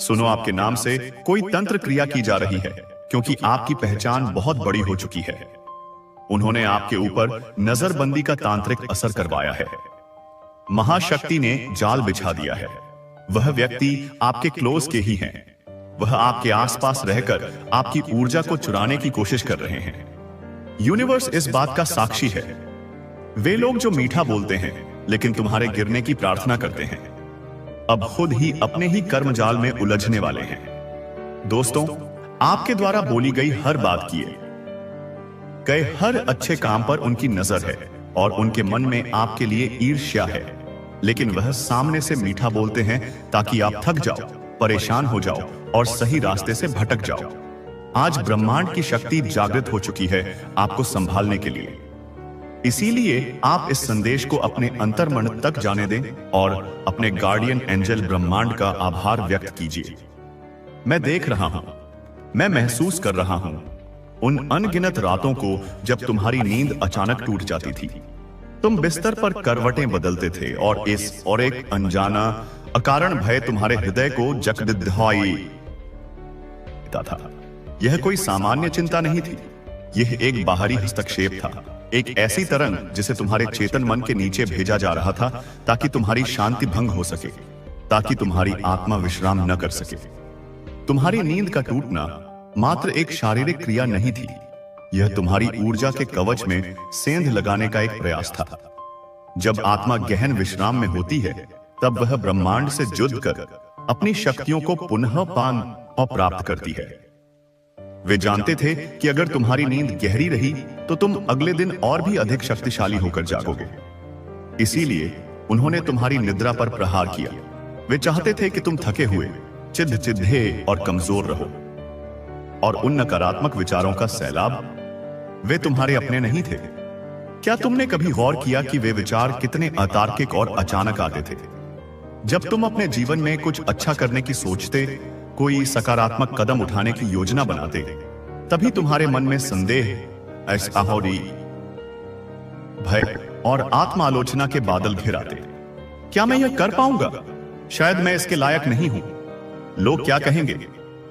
सुनो, आपके नाम से कोई तंत्र क्रिया की जा रही है, क्योंकि आपकी पहचान बहुत बड़ी हो चुकी है। उन्होंने आपके ऊपर नजरबंदी का तांत्रिक असर करवाया है। महाशक्ति ने जाल बिछा दिया है। वह व्यक्ति आपके क्लोज के ही हैं। वह आपके आसपास रहकर आपकी ऊर्जा को चुराने की कोशिश कर रहे हैं। यूनिवर्स इस बात का साक्षी है। वे लोग जो मीठा बोलते हैं लेकिन तुम्हारे गिरने की प्रार्थना करते हैं, अब खुद ही अपने ही कर्मजाल में उलझने वाले हैं। दोस्तों, आपके द्वारा बोली गई हर बात किए गए हर अच्छे काम पर उनकी नजर है और उनके मन में आपके लिए ईर्ष्या है, लेकिन वह सामने से मीठा बोलते हैं ताकि आप थक जाओ, परेशान हो जाओ और सही रास्ते से भटक जाओ। आज ब्रह्मांड की शक्ति जागृत हो चुकी है आपको संभालने के लिए। इसीलिए आप इस संदेश को अपने अंतर्मन तक जाने दें और अपने गार्डियन एंजल ब्रह्मांड का आभार व्यक्त कीजिए। मैं देख रहा हूं, मैं महसूस कर रहा हूं उन अनगिनत रातों को जब तुम्हारी नींद अचानक टूट जाती थी। तुम बिस्तर पर करवटें बदलते थे और एक अनजाना अकारण भय तुम्हारे हृदय को जकदिद्धाई था। यह कोई सामान्य चिंता नहीं थी, यह एक बाहरी हस्तक्षेप था, एक ऐसी तरंग जिसे तुम्हारे चेतन मन के नीचे भेजा जा रहा था ताकि तुम्हारी शांति भंग हो सके, ताकि तुम्हारी आत्मा विश्राम न कर सके। तुम्हारी नींद का टूटना मात्र एक शारीरिक क्रिया नहीं थी, यह तुम्हारी ऊर्जा के कवच में सेंध लगाने का एक प्रयास था। जब आत्मा गहन विश्राम में होती है, तब वह ब्रह्मांड से जुड़ कर अपनी शक्तियों को पुनः पान और प्राप्त करती है। वे जानते थे कि अगर तुम्हारी नींद गहरी रही तो तुम अगले दिन और भी अधिक शक्तिशाली होकर जागोगे। इसीलिए उन्होंने तुम्हारी निद्रा पर प्रहार किया। वे चाहते थे कि तुम थके हुए, चिढ़े और कमजोर रहो। और उन नकारात्मक विचारों का सैलाब, वे तुम्हारे अपने नहीं थे। क्या तुमने कभी गौर किया कि वे विचार कितने अतार्किक और अचानक आते थे? जब तुम अपने जीवन में कुछ अच्छा करने की सोचते, कोई सकारात्मक कदम उठाने की योजना बनाते, तभी तुम्हारे मन में संदेह, असहौरी, भय और आत्मालोचना के बादल घिर आते। क्या मैं यह कर पाऊंगा? शायद मैं इसके लायक नहीं हूं। लोग क्या कहेंगे?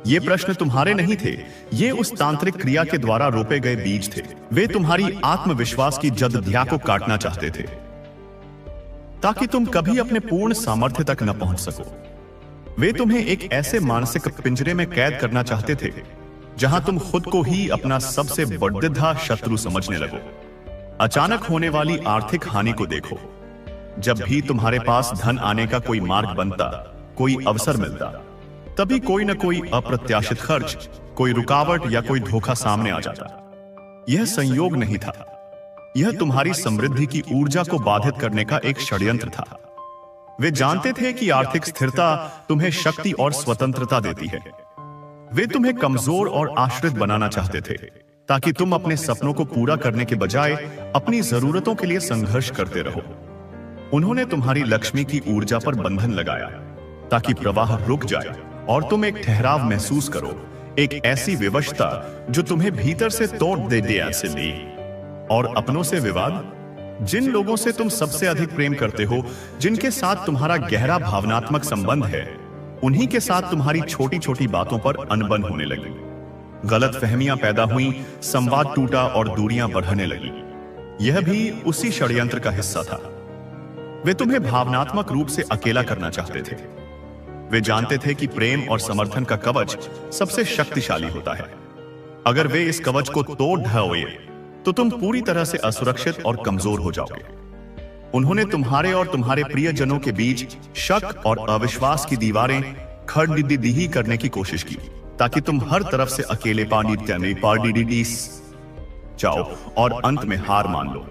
ये प्रश्न तुम्हारे नहीं थे, ये उस तांत्रिक क्रिया के द्वारा रोपे गए बीज थे। वे तुम्हारी आत्मविश्वास की जदध्या को काटना चाहते थे ताकि तुम कभी अपने पूर्ण सामर्थ्य तक न पहुंच सको। वे तुम्हें एक ऐसे मानसिक पिंजरे में कैद करना चाहते थे जहां तुम खुद को ही अपना सबसे बड़दिद्धा शत्रु समझने लगो। अचानक होने वाली आर्थिक हानि को देखो। जब भी तुम्हारे पास धन आने का कोई मार्ग बनता, कोई अवसर मिलता, तभी कोई न कोई अप्रत्याशित खर्च, कोई रुकावट या कोई धोखा सामने आ जाता। यह संयोग नहीं था, यह तुम्हारी समृद्धि की ऊर्जा को बाधित करने का एक षड्यंत्र था। वे जानते थे कि आर्थिक स्थिरता तुम्हें शक्ति और स्वतंत्रता देती है। वे तुम्हें कमजोर और आश्रित बनाना चाहते थे ताकि तुम अपने सपनों को पूरा करने के बजाय अपनी जरूरतों के लिए संघर्ष करते रहो। उन्होंने तुम्हारी लक्ष्मी की ऊर्जा पर बंधन लगाया ताकि प्रवाह रुक जाए और तुम एक ठहराव महसूस करो, एक ऐसी विवशता जो तुम्हें भीतर से तोड़ दे ऐसे। और अपनों से विवाद, जिन लोगों से तुम सबसे अधिक प्रेम करते हो, जिनके साथ तुम्हारा गहरा भावनात्मक संबंध है, उन्हीं के साथ तुम्हारी छोटी छोटी बातों पर अनबन होने लगी। गलतफहमियां पैदा हुई, संवाद टूटा और दूरियां बढ़ने लगी। यह भी उसी षड्यंत्र का हिस्सा था। वे तुम्हें भावनात्मक रूप से अकेला करना चाहते थे। वे जानते थे कि प्रेम और समर्थन का कवच सबसे शक्तिशाली होता है। अगर वे इस कवच को तोड़ ढाओगे तो तुम पूरी तरह से असुरक्षित और कमजोर हो जाओगे। उन्होंने तुम्हारे और तुम्हारे प्रियजनों के बीच शक और अविश्वास की दीवारें खड़ी करने की कोशिश की ताकि तुम हर तरफ से अकेले पार्डिडीस जाओ और अंत में हार मान लो।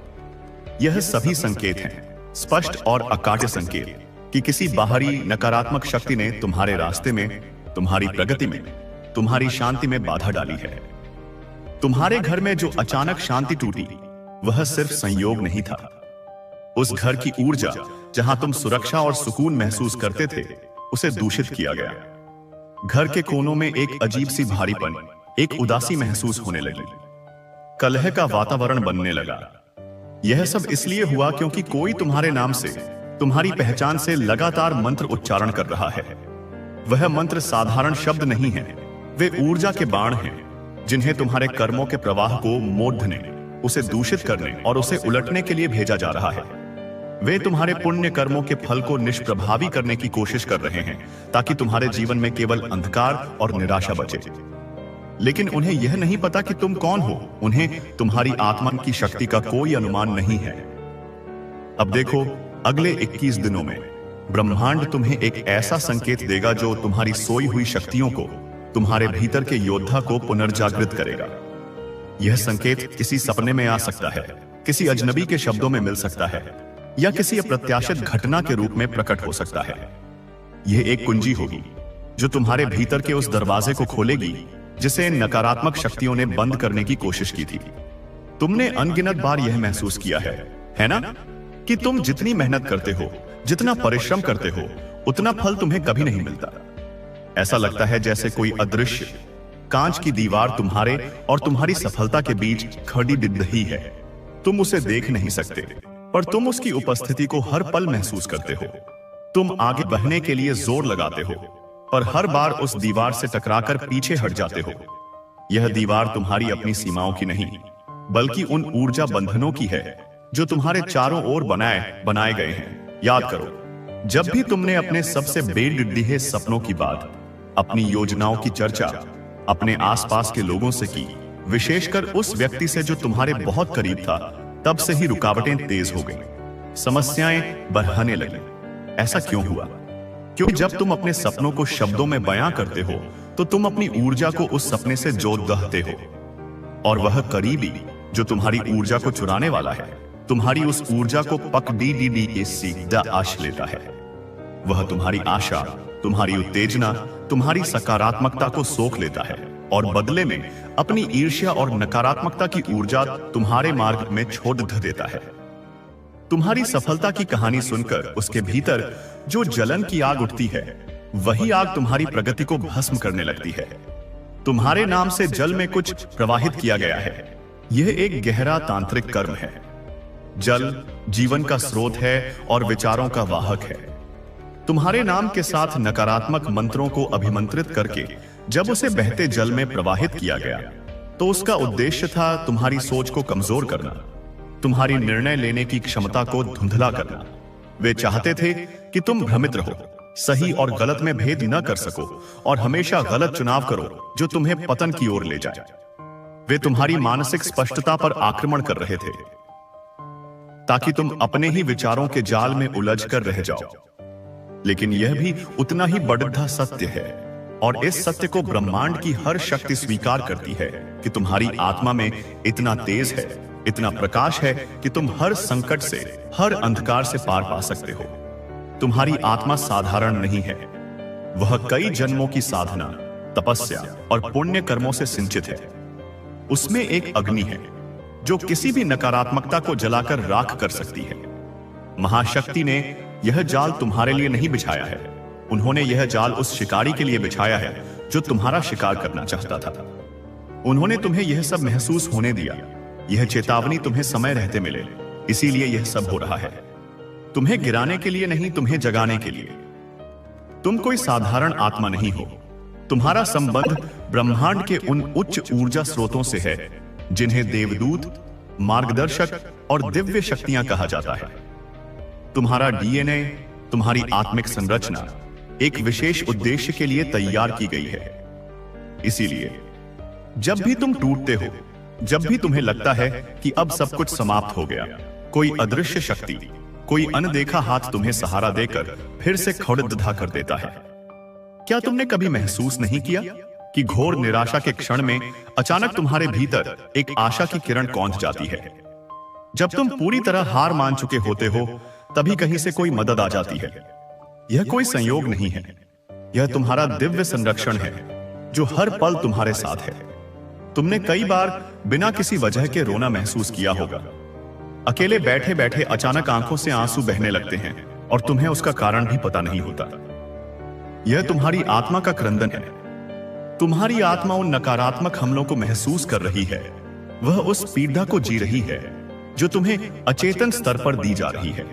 यह सभी संकेत हैं, स्पष्ट और अकाट्य संकेत, कि किसी बाहरी नकारात्मक शक्ति ने तुम्हारे रास्ते में, तुम्हारी प्रगति में, तुम्हारी शांति में बाधा डाली है। तुम्हारे घर में जो अचानक शांति टूटी, वह सिर्फ संयोग नहीं था। उस घर की ऊर्जा जहां तुम सुरक्षा और सुकून महसूस करते थे, उसे दूषित किया गया। घर के कोनों में एक अजीब सी भारीपन, एक उदासी महसूस होने लगी। कलह का वातावरण बनने लगा। यह सब इसलिए हुआ क्योंकि कोई तुम्हारे नाम से, तुम्हारी पहचान से लगातार मंत्र उच्चारण कर रहा है। वह मंत्र साधारण शब्द नहीं है, वे ऊर्जा के बाण हैं, जिन्हें तुम्हारे कर्मों के प्रवाह को मोड़ने, उसे दूषित करने और उसे उलटने के लिए भेजा जा रहा है। वे तुम्हारे पुण्य कर्मों के फल को निष्प्रभावी करने की कोशिश कर रहे हैं, ताकि तुम्हारे जीवन में केवल अंधकार और निराशा बचे। लेकिन उन्हें यह नहीं पता कि तुम कौन हो। उन्हें तुम्हारी आत्मा की शक्ति का कोई अनुमान नहीं है। अब देखो, अगले 21 दिनों में ब्रह्मांड तुम्हें एक ऐसा संकेत देगा जो तुम्हारी सोई हुई शक्तियों को, तुम्हारे भीतर के योद्धा को पुनर्जागृत करेगा। यह संकेत किसी सपने में आ सकता है, किसी अजनबी के शब्दों में मिल सकता है, या किसी अप्रत्याशित घटना के रूप में प्रकट हो सकता है। यह एक कुंजी होगी जो तुम्हारे भीतर के उस दरवाजे को खोलेगी जिसे नकारात्मक शक्तियों ने बंद करने की कोशिश की थी। तुमने अनगिनत बार यह महसूस किया है ना, कि तुम जितनी मेहनत करते हो, जितना परिश्रम करते हो, उतना फल तुम्हें कभी नहीं मिलता। ऐसा लगता है जैसे कोई अदृश्य कांच की दीवार तुम्हारे और तुम्हारी सफलता के बीच खड़ी दिख है। तुम उसे देख नहीं सकते, पर तुम उसकी उपस्थिति को हर पल महसूस करते हो। तुम आगे बढ़ने के लिए जोर लगाते हो, पर हर बार उस दीवार से टकराकर पीछे हट जाते हो। यह दीवार तुम्हारी अपनी सीमाओं की नहीं, बल्कि उन ऊर्जा बंधनों की है जो तुम्हारे चारों ओर बनाए गए हैं। याद करो, जब भी तुमने अपने सबसे बेडिड्डीहे सपनों की बात, अपनी योजनाओं की चर्चा अपने आसपास के लोगों से की, विशेषकर उस व्यक्ति से जो तुम्हारे बहुत करीब था, तब से ही रुकावटें तेज हो गईं, समस्याएं बढ़ने लगीं। ऐसा क्यों हुआ? क्योंकि जब तुम अपने सपनों को शब्दों में बयां करते हो, तो तुम अपनी ऊर्जा को उस सपने से जोड़ दहते हो, और वह करीबी जो तुम्हारी ऊर्जा को चुराने वाला है, तुम्हारी उस ऊर्जा को पकड़ सीधा आश लेता है। वह तुम्हारी आशा, तुम्हारी उत्तेजना, तुम्हारी सकारात्मकता को सोख लेता है और बदले में अपनी ईर्ष्या और नकारात्मकता की ऊर्जा तुम्हारे मार्ग में छोड़ देता है। तुम्हारी सफलता की कहानी सुनकर उसके भीतर जो जलन की आग उठती है, वही आग तुम्हारी प्रगति को भस्म करने लगती है। तुम्हारे नाम से जल में कुछ प्रवाहित किया गया है। यह एक गहरा तांत्रिक कर्म है। जल जीवन का स्रोत है और विचारों का वाहक है। तुम्हारे नाम के साथ नकारात्मक मंत्रों को अभिमंत्रित करके जब उसे बहते जल में प्रवाहित किया गया, तो उसका उद्देश्य था तुम्हारी सोच को कमजोर करना, तुम्हारी निर्णय लेने की क्षमता को धुंधला करना। वे चाहते थे कि तुम भ्रमित रहो, सही और गलत में भेद न कर सको और हमेशा गलत चुनाव करो जो तुम्हें पतन की ओर ले जाए। वे तुम्हारी मानसिक स्पष्टता पर आक्रमण कर रहे थे, ताकि तुम अपने ही विचारों के जाल में उलझ कर रह जाओ। लेकिन यह भी उतना ही बड़ा सत्य है, और इस सत्य को ब्रह्मांड की हर शक्ति स्वीकार करती है कि तुम्हारी आत्मा में इतना तेज है, इतना प्रकाश है कि तुम हर संकट से, हर अंधकार से पार पा सकते हो। तुम्हारी आत्मा साधारण नहीं है, वह कई जन्मों की साधना, तपस्या और पुण्य कर्मों से सिंचित है। उसमें एक अग्नि है जो किसी भी नकारात्मकता को जलाकर राख कर सकती है। महाशक्ति ने यह जाल तुम्हारे लिए नहीं बिछाया है, उन्होंने यह जाल उस शिकारी के लिए बिछाया है जो तुम्हारा शिकार करना चाहता था। उन्होंने तुम्हें यह सब महसूस होने दिया। यह चेतावनी तुम्हें समय रहते मिले, इसीलिए यह सब हो रहा है। तुम्हें गिराने के लिए नहीं, तुम्हें जगाने के लिए। तुम कोई साधारण आत्मा नहीं हो। तुम्हारा संबंध ब्रह्मांड के उन उच्च ऊर्जा स्रोतों से है जिन्हें देवदूत, मार्गदर्शक और दिव्य शक्तियां कहा जाता है। तुम्हारा डीएनए, तुम्हारी आत्मिक संरचना एक विशेष उद्देश्य के लिए तैयार की गई है। इसीलिए जब भी तुम टूटते हो, जब भी तुम्हें लगता है कि अब सब कुछ समाप्त हो गया, कोई अदृश्य शक्ति, कोई अनदेखा हाथ तुम्हें सहारा देकर फिर से खड़ुद्धा कर देता है। क्या तुमने कभी महसूस नहीं किया कि घोर निराशा के क्षण में अचानक तुम्हारे भीतर एक आशा की किरण कौंध जाती है? जब तुम पूरी तरह हार मान चुके होते हो, तभी कहीं से कोई मदद आ जाती है। यह कोई संयोग नहीं है, यह तुम्हारा दिव्य संरक्षण है जो हर पल तुम्हारे साथ है। तुमने कई बार बिना किसी वजह के रोना महसूस किया होगा। अकेले बैठे बैठे अचानक आंखों से आंसू बहने लगते हैं और तुम्हें उसका कारण भी पता नहीं होता। यह तुम्हारी आत्मा का क्रंदन है। तुम्हारी आत्मा उन नकारात्मक हमलों को महसूस कर रही है। वह उस पीड़ा को जी रही है जो तुम्हें अचेतन स्तर पर दी जा रही है।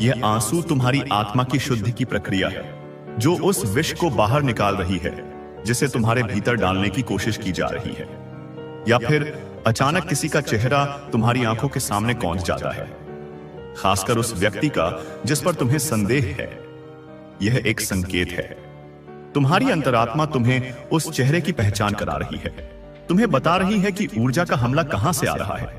यह आंसू तुम्हारी आत्मा की शुद्धि की प्रक्रिया है। जो उस विष को बाहर निकाल रही है जिसे तुम्हारे भीतर डालने की कोशिश की जा रही है। या फिर अचानक किसी का चेहरा तुम्हारी आंखों के सामने पहुंच जाता है, खासकर उस व्यक्ति का जिस पर तुम्हें संदेह है। यह एक संकेत है। तुम्हारी अंतरात्मा तुम्हें उस चेहरे की पहचान करा रही है, तुम्हें बता रही है कि ऊर्जा का हमला कहां से आ रहा है।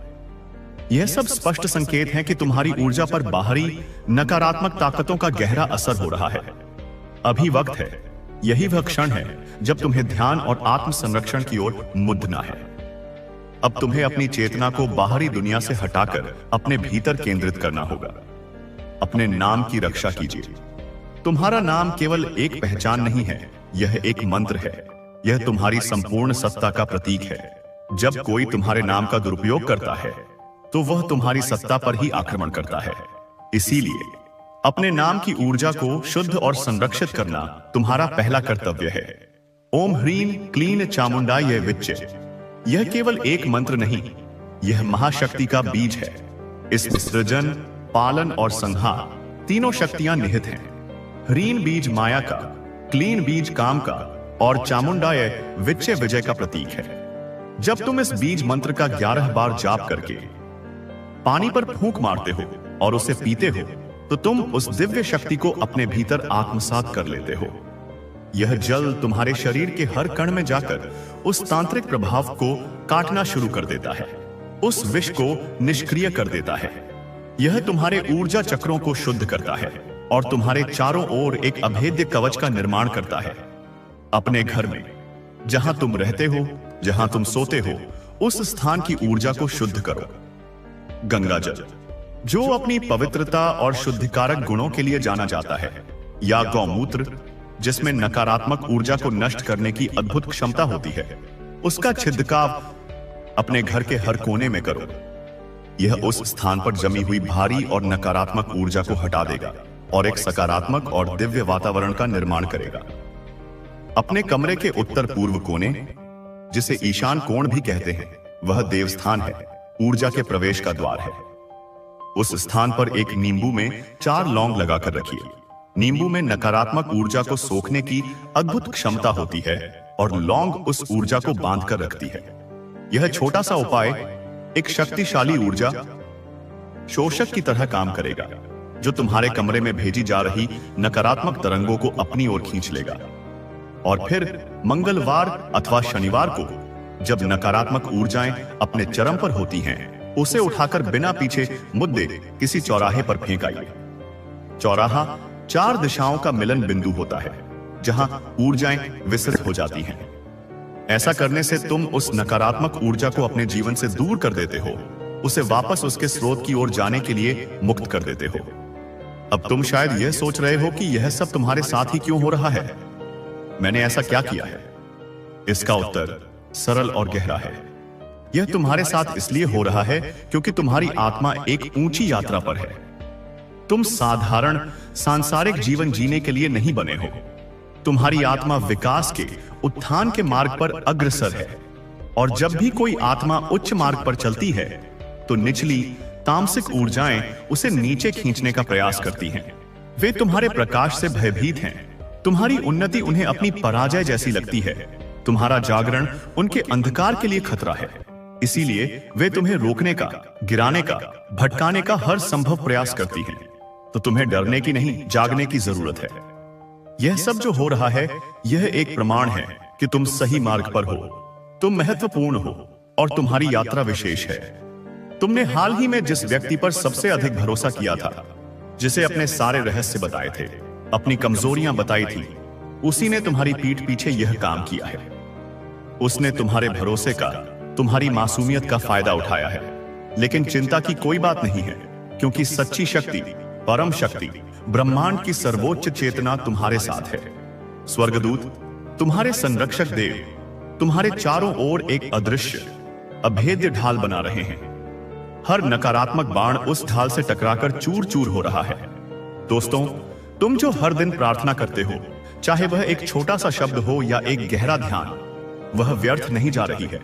यह सब स्पष्ट संकेत हैं कि तुम्हारी ऊर्जा पर बाहरी नकारात्मक ताकतों का गहरा असर हो रहा है। अभी वक्त है, यही वह क्षण है जब तुम्हें ध्यान और आत्म संरक्षण की ओर मुड़ना है। अब तुम्हें अपनी चेतना को बाहरी दुनिया से हटाकर अपने भीतर केंद्रित करना होगा। अपने नाम की रक्षा कीजिए। तुम्हारा नाम केवल एक पहचान नहीं है, यह एक मंत्र है। यह तुम्हारी संपूर्ण सत्ता का प्रतीक है। जब कोई तुम्हारे नाम का दुरुपयोग करता है तो वह तुम्हारी सत्ता पर ही आक्रमण करता है। इसीलिए अपने नाम की ऊर्जा को शुद्ध और संरक्षित करना तुम्हारा पहला कर्तव्य है। ओम ह्रीं क्लीं चामुंडाय विच्चे। यह केवल एक मंत्र नहीं, यह महाशक्ति का बीज है। इसमें सृजन, पालन और संहार तीनों शक्तियां निहित हैं। ह्रीं बीज माया का, क्लीं बीज काम का और चामुंडाय विच्चे विजय का प्रतीक है। जब तुम इस बीज मंत्र का 11 बार जाप करके पानी पर फूंक मारते हो और उसे पीते हो तो तुम उस दिव्य शक्ति को अपने भीतर आत्मसात कर लेते हो। यह जल तुम्हारे शरीर के हर कण में जाकर उस तांत्रिक प्रभाव को काटना शुरू कर देता है, उस विष को निष्क्रिय कर देता है। यह तुम्हारे ऊर्जा चक्रों को शुद्ध करता है और तुम्हारे चारों ओर एक अभेद्य कवच का निर्माण करता है। अपने घर में, जहां तुम रहते हो, जहां तुम सोते हो, उस स्थान की ऊर्जा को शुद्ध करो। गंगा जल, जो अपनी पवित्रता और शुद्धिकारक गुणों के लिए जाना जाता है, या गौमूत्र, जिसमें नकारात्मक ऊर्जा को नष्ट करने की अद्भुत क्षमता होती है, उसका छिड़काव अपने घर के हर कोने में करो। यह उस स्थान पर जमी हुई भारी और नकारात्मक ऊर्जा को हटा देगा और एक सकारात्मक और दिव्य वातावरण का निर्माण करेगा। अपने कमरे के उत्तर पूर्व कोने, जिसे ईशान कोण भी कहते हैं, वह देवस्थान है, ऊर्जा के प्रवेश का द्वार है। उस स्थान पर एक नींबू में 4 लौंग लगाकर रखिए। नींबू में नकारात्मक ऊर्जा को सोखने की अद्भुत क्षमता होती है और लौंग उस ऊर्जा को बांध कर रखती है। यह छोटा सा उपाय एक शक्तिशाली ऊर्जा शोषक की तरह काम करेगा, जो तुम्हारे कमरे में भेजी जा रही नकारात्मक तरंगों को अपनी ओर खींच लेगा। और फिर मंगलवार अथवा शनिवार को, जब नकारात्मक ऊर्जाएं अपने चरम पर होती हैं, उसे उठाकर बिना पीछे मुद्दे किसी चौराहे पर फेंक आइए। चौराहा 4 दिशाओं का मिलन बिंदु होता है, जहां ऊर्जाएं विसरित हो जाती हैं। ऐसा करने से तुम उस नकारात्मक ऊर्जा को अपने जीवन से दूर कर देते हो, उसे वापस उसके स्रोत की ओर जाने के लिए मुक्त कर देते हो। अब तुम शायद यह सोच रहे हो कि यह सब तुम्हारे साथ ही क्यों हो रहा है, मैंने ऐसा क्या किया है? इसका उत्तर सरल और गहरा है। यह तुम्हारे साथ इसलिए हो रहा है क्योंकि तुम्हारी आत्मा एक ऊंची यात्रा पर है। तुम साधारण सांसारिक जीवन जीने के लिए नहीं बने हो। तुम्हारी आत्मा विकास के, उत्थान के मार्ग पर अग्रसर है। और जब भी कोई आत्मा उच्च मार्ग पर चलती है तो निचली तामसिक ऊर्जाएं उसे नीचे खींचने का प्रयास करती हैं। वे तुम्हारे प्रकाश से भयभीत हैं। तुम्हारी उन्नति उन्हें अपनी पराजय जैसी लगती है। तुम्हारा जागरण उनके अंधकार के लिए खतरा है। इसीलिए वे तुम्हें रोकने का, गिराने का, भटकाने का हर संभव प्रयास करती हैं। तो तुम्हें डरने की नहीं, जागने की जरूरत है। यह सब जो हो रहा है, यह एक प्रमाण है कि तुम सही मार्ग पर हो। तुम महत्वपूर्ण हो और तुम्हारी यात्रा विशेष है। तुमने हाल ही में जिस व्यक्ति पर सबसे अधिक भरोसा किया था, जिसे अपने सारे रहस्य बताए थे, अपनी कमजोरियां बताई थी, उसी ने तुम्हारी पीठ पीछे यह काम किया है। उसने तुम्हारे भरोसे का, तुम्हारी मासूमियत का फायदा उठाया है। लेकिन चिंता की कोई बात नहीं है, क्योंकि सच्ची शक्ति, परम शक्ति, ब्रह्मांड की सर्वोच्च चेतना तुम्हारे साथ है। स्वर्गदूत, तुम्हारे संरक्षक देव, तुम्हारे चारों ओर एक अदृश्य, अभेद्य ढाल बना रहे हैं। हर नकारात्मक बाण उस ढाल से टकराकर चूर चूर हो रहा है। दोस्तों, तुम जो हर दिन प्रार्थना करते हो, चाहे वह एक छोटा सा शब्द हो या एक गहरा ध्यान, वह व्यर्थ नहीं जा रही है।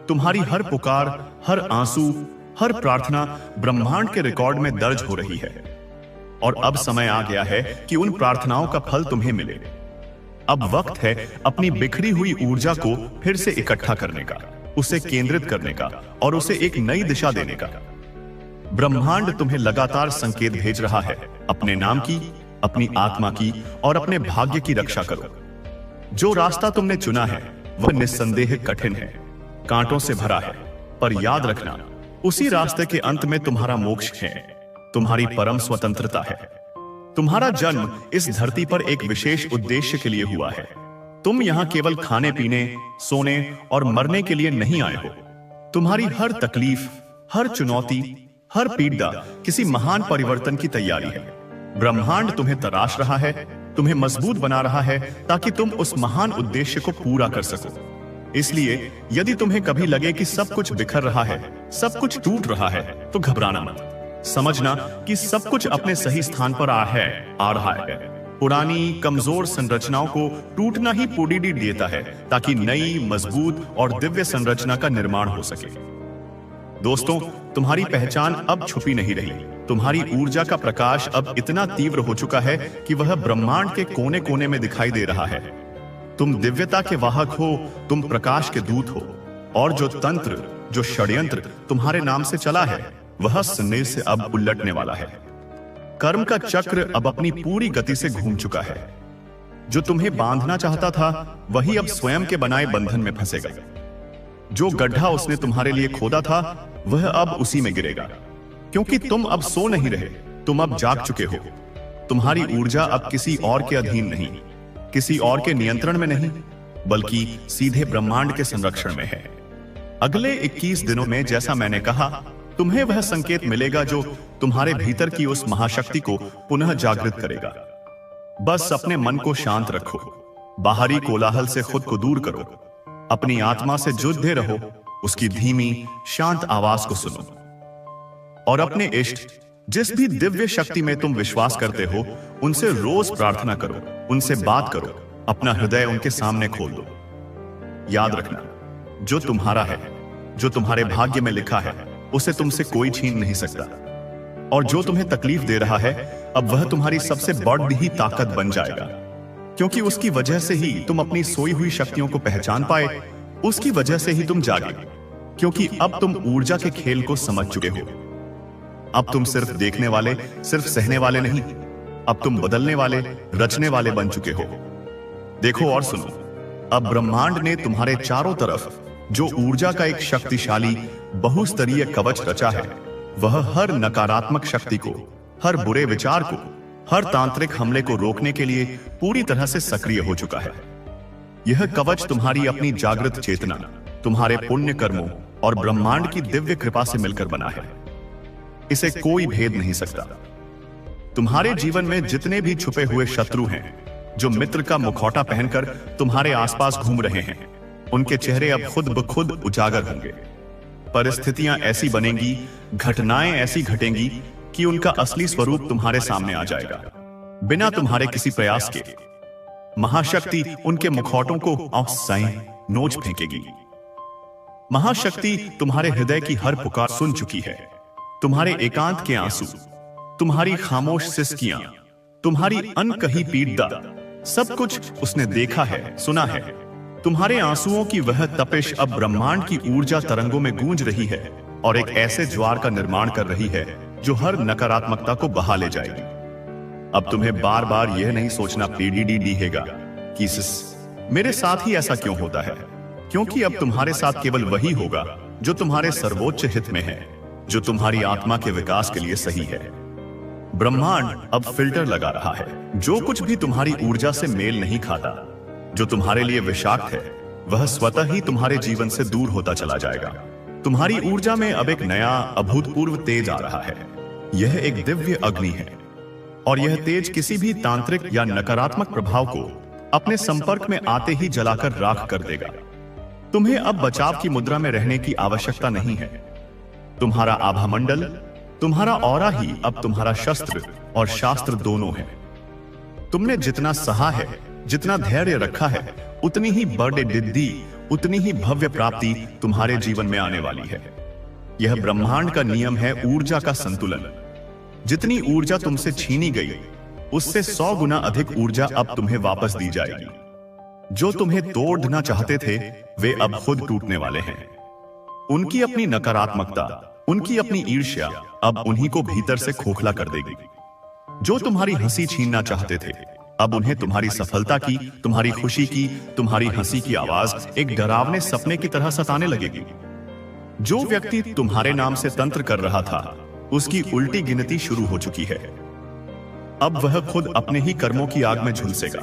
तुम्हारी हर पुकार, हर आंसू, हर प्रार्थना ब्रह्मांड के रिकॉर्ड में दर्ज हो रही है। और अब समय आ गया है कि उन प्रार्थनाओं का फल तुम्हें मिले। अब वक्त है अपनी बिखरी हुई ऊर्जा को फिर से इकट्ठा करने का, उसे केंद्रित करने का और उसे एक नई दिशा देने का। ब्रह्मांड तुम्हें लगातार संकेत भेज रहा है। अपने नाम की, अपनी आत्मा की और अपने भाग्य की रक्षा करो। जो रास्ता तुमने चुना है वह निस्संदेह कठिन है, कांटों से भरा है, पर याद रखना उसी रास्ते के अंत में तुम्हारा मोक्ष है, तुम्हारी परम स्वतंत्रता है। तुम्हारा जन्म इस धरती पर एक विशेष उद्देश्य के लिए हुआ है। तुम यहां केवल खाने पीने, सोने और मरने के लिए नहीं आए हो। तुम्हारी हर तकलीफ, हर चुनौती, हर पीड़ा किसी महान परिवर्तन की तैयारी है। ब्रह्मांड तुम्हें तराश रहा है, तुम्हें मजबूत बना रहा है ताकि तुम उस महान उद्देश्य को पूरा कर सको। इसलिए यदि तुम्हें कभी लगे कि सब कुछ बिखर रहा है, सब कुछ टूट रहा है, तो घबराना मत। समझना कि सब कुछ अपने सही स्थान पर आ रहा है। पुरानी कमजोर संरचनाओं को टूटना ही पूरी देता है ताकि नई, मजबूत और दिव्य संरचना का निर्माण हो सके। दोस्तों, तुम्हारी पहचान अब छुपी नहीं रही। तुम्हारी ऊर्जा का प्रकाश अब इतना तीव्र हो चुका है कि वह ब्रह्मांड के कोने कोने में दिखाई दे रहा है। तुम दिव्यता के वाहक हो, तुम प्रकाश के दूत हो, और जो तंत्र, जो षड्यंत्र तुम्हारे नाम से चला है वह स्नेह से अब उलटने वाला है। कर्म का चक्र अब अपनी पूरी गति से घूम चुका है। जो तुम्हें बांधना चाहता था वही अब स्वयं के बनाए बंधन में फंसेगा। जो गड्ढा उसने तुम्हारे लिए खोदा था वह अब उसी में गिरेगा, क्योंकि तुम अब सो नहीं रहे, तुम अब जाग चुके हो। तुम्हारी ऊर्जा अब किसी और के अधीन नहीं, किसी और के नियंत्रण में नहीं, बल्कि सीधे ब्रह्मांड के संरक्षण में है। अगले 21 दिनों में, जैसा मैंने कहा, तुम्हें वह संकेत मिलेगा जो तुम्हारे भीतर की उस महाशक्ति को पुनः जागृत करेगा। बस अपने मन को शांत रखो, बाहरी कोलाहल से खुद को दूर करो, अपनी आत्मा से जुड़े रहो, उसकी धीमी शांत आवाज को सुनो और अपने इष्ट, जिस भी दिव्य शक्ति में तुम विश्वास करते हो, उनसे रोज प्रार्थना करो, उनसे बात करो, अपना हृदय उनके सामने खोल दो। याद रखना, जो तुम्हारा है, जो तुम्हारे भाग्य में लिखा है, उसे तुमसे कोई छीन नहीं सकता। और जो तुम्हें तकलीफ दे रहा है, अब वह तुम्हारी सबसे बड़ी ताकत बन जाएगा, क्योंकि उसकी वजह से ही तुम अपनी सोई हुई शक्तियों को पहचान पाए, उसकी वजह से ही तुम जागे, क्योंकि अब तुम ऊर्जा के खेल को समझ चुके हो। अब तुम सिर्फ देखने वाले, सिर्फ सहने वाले नहीं, अब तुम बदलने वाले, रचने वाले बन चुके हो। देखो और सुनो, अब ब्रह्मांड ने तुम्हारे चारों तरफ जो ऊर्जा का एक शक्तिशाली बहुस्तरीय कवच रचा है, वह हर नकारात्मक शक्ति को, हर बुरे विचार को, हर तांत्रिक हमले को रोकने के लिए पूरी तरह से सक्रिय हो चुका है। यह कवच तुम्हारी अपनी जागृत चेतना, तुम्हारे पुण्य कर्मों और ब्रह्मांड की दिव्य कृपा से मिलकर बना है। इसे कोई भेद नहीं सकता। तुम्हारे जीवन में जितने भी छुपे हुए शत्रु हैं, जो मित्र का मुखौटा पहनकर तुम्हारे आसपास घूम रहे हैं, उनके चेहरे अब खुद ब खुद उजागर होंगे। परिस्थितियां ऐसी बनेंगी, घटनाएं ऐसी घटेंगी कि उनका असली स्वरूप तुम्हारे सामने आ जाएगा, बिना तुम्हारे किसी प्रयास के। महाशक्ति उनके मुखौटों को नोच फेंकेगी। महाशक्ति तुम्हारे हृदय की हर पुकार सुन चुकी है। तुम्हारे एकांत के आंसू, तुम्हारी खामोश सिसकियां, तुम्हारी अनकही पीड़ा, सब कुछ उसने देखा है, सुना है। तुम्हारे आंसुओं की वह तपिश अब ब्रह्मांड की ऊर्जा तरंगों में गूंज रही है और एक ऐसे ज्वार का निर्माण कर रही है जो हर नकारात्मकता को बहा ले जाएगी। अब तुम्हें बार बार यह नहीं सोचना पीड़ेगा कि मेरे साथ ही ऐसा क्यों होता है, क्योंकि अब तुम्हारे साथ केवल वही होगा जो तुम्हारे सर्वोच्च हित में है, जो तुम्हारी आत्मा के विकास के लिए सही है। ब्रह्मांड अब फिल्टर लगा रहा है। जो कुछ भी तुम्हारी ऊर्जा से मेल नहीं खाता, जो तुम्हारे लिए विषाक्त है, वह स्वतः ही तुम्हारे जीवन से दूर होता चला जाएगा। तुम्हारी ऊर्जा में अब एक नया अभूतपूर्व तेज आ रहा है। यह एक दिव्य अग्नि है और यह तेज किसी भी तांत्रिक या नकारात्मक प्रभाव को अपने संपर्क में आते ही जलाकर राख कर देगा। तुम्हें अब बचाव की मुद्रा में रहने की आवश्यकता नहीं है। तुम्हारा आभामंडल, तुम्हारा ऑरा ही अब तुम्हारा शस्त्र और शास्त्र दोनों है। तुमने जितना सहा है, जितना धैर्य रखा है, उतनी ही बड़े सिद्धि, उतनी ही भव्य प्राप्ति तुम्हारे जीवन में आने वाली है। यह ब्रह्मांड का नियम है ऊर्जा का संतुलन। जितनी ऊर्जा तुमसे छीनी गई, उससे 100 गुना अधिक ऊर्जा अब तुम्हें वापस दी जाएगी। जो तुम्हें तोड़ना चाहते थे वे अब खुद टूटने वाले हैं। उनकी अपनी नकारात्मकता, उनकी अपनी ईर्ष्या अब उन्हीं को भीतर से खोखला कर देगी। जो तुम्हारी हंसी छीनना चाहते थे अब उन्हें तुम्हारी सफलता की, तुम्हारी खुशी की, तुम्हारी हंसी की आवाज एक डरावने सपने की तरह सताने लगेगी। जो व्यक्ति तुम्हारे नाम से तंत्र कर रहा था उसकी उल्टी गिनती शुरू हो चुकी है। अब वह खुद अपने ही कर्मों की आग में झुलसेगा।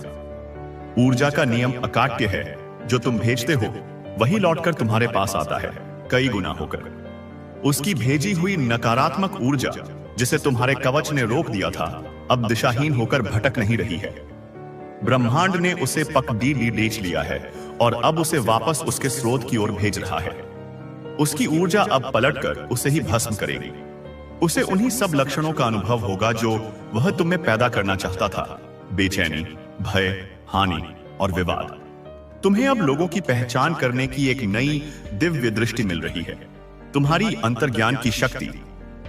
ऊर्जा का नियम अकाट्य है। जो तुम भेजते हो वही लौटकर तुम्हारे पास आता है, कई गुना होकर। उसकी भेजी हुई नकारात्मक ऊर्जा जिसे तुम्हारे कवच ने रोक दिया था अब दिशाहीन होकर भटक नहीं रही है। ब्रह्मांड ने उसे पकड़ लिया है और अब उसे वापस उसके स्रोत की ओर भेज रहा है। उसकी ऊर्जा अब पलटकर उसे ही भस्म करेगी। उसे उन्हीं सब लक्षणों का अनुभव होगा जो वह तुम्हें पैदा करना चाहता था, बेचैनी, भय, हानि और विवाद। तुम्हें अब लोगों की पहचान करने की एक नई दिव्य दृष्टि मिल रही है। तुम्हारी अंतर्ज्ञान की शक्ति,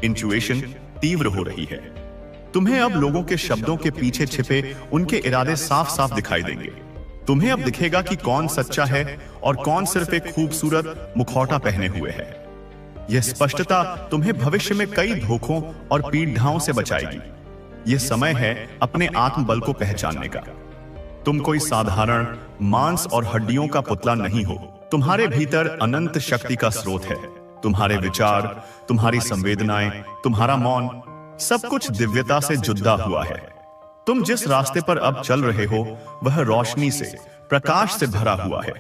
इंट्यूएशन तीव्र हो रही है। तुम्हें अब लोगों के शब्दों के पीछे छिपे उनके इरादे साफ साफ दिखाई देंगे। तुम्हें अब दिखेगा कि कौन सच्चा है और कौन सिर्फ एक खूबसूरत मुखौटा पहने हुए है। यह स्पष्टता तुम्हें भविष्य में कई धोखों और पीड़ाओं से बचाएगी। यह समय है अपने आत्मबल को पहचानने का। तुम कोई साधारण मांस और हड्डियों का पुतला नहीं हो। तुम्हारे भीतर अनंत शक्ति का स्रोत है। तुम्हारे विचार, तुम्हारी संवेदनाएं, तुम्हारा मौन, सब कुछ दिव्यता से जुदा हुआ है। तुम जिस रास्ते पर अब चल रहे हो वह रोशनी से, प्रकाश से भरा हुआ है।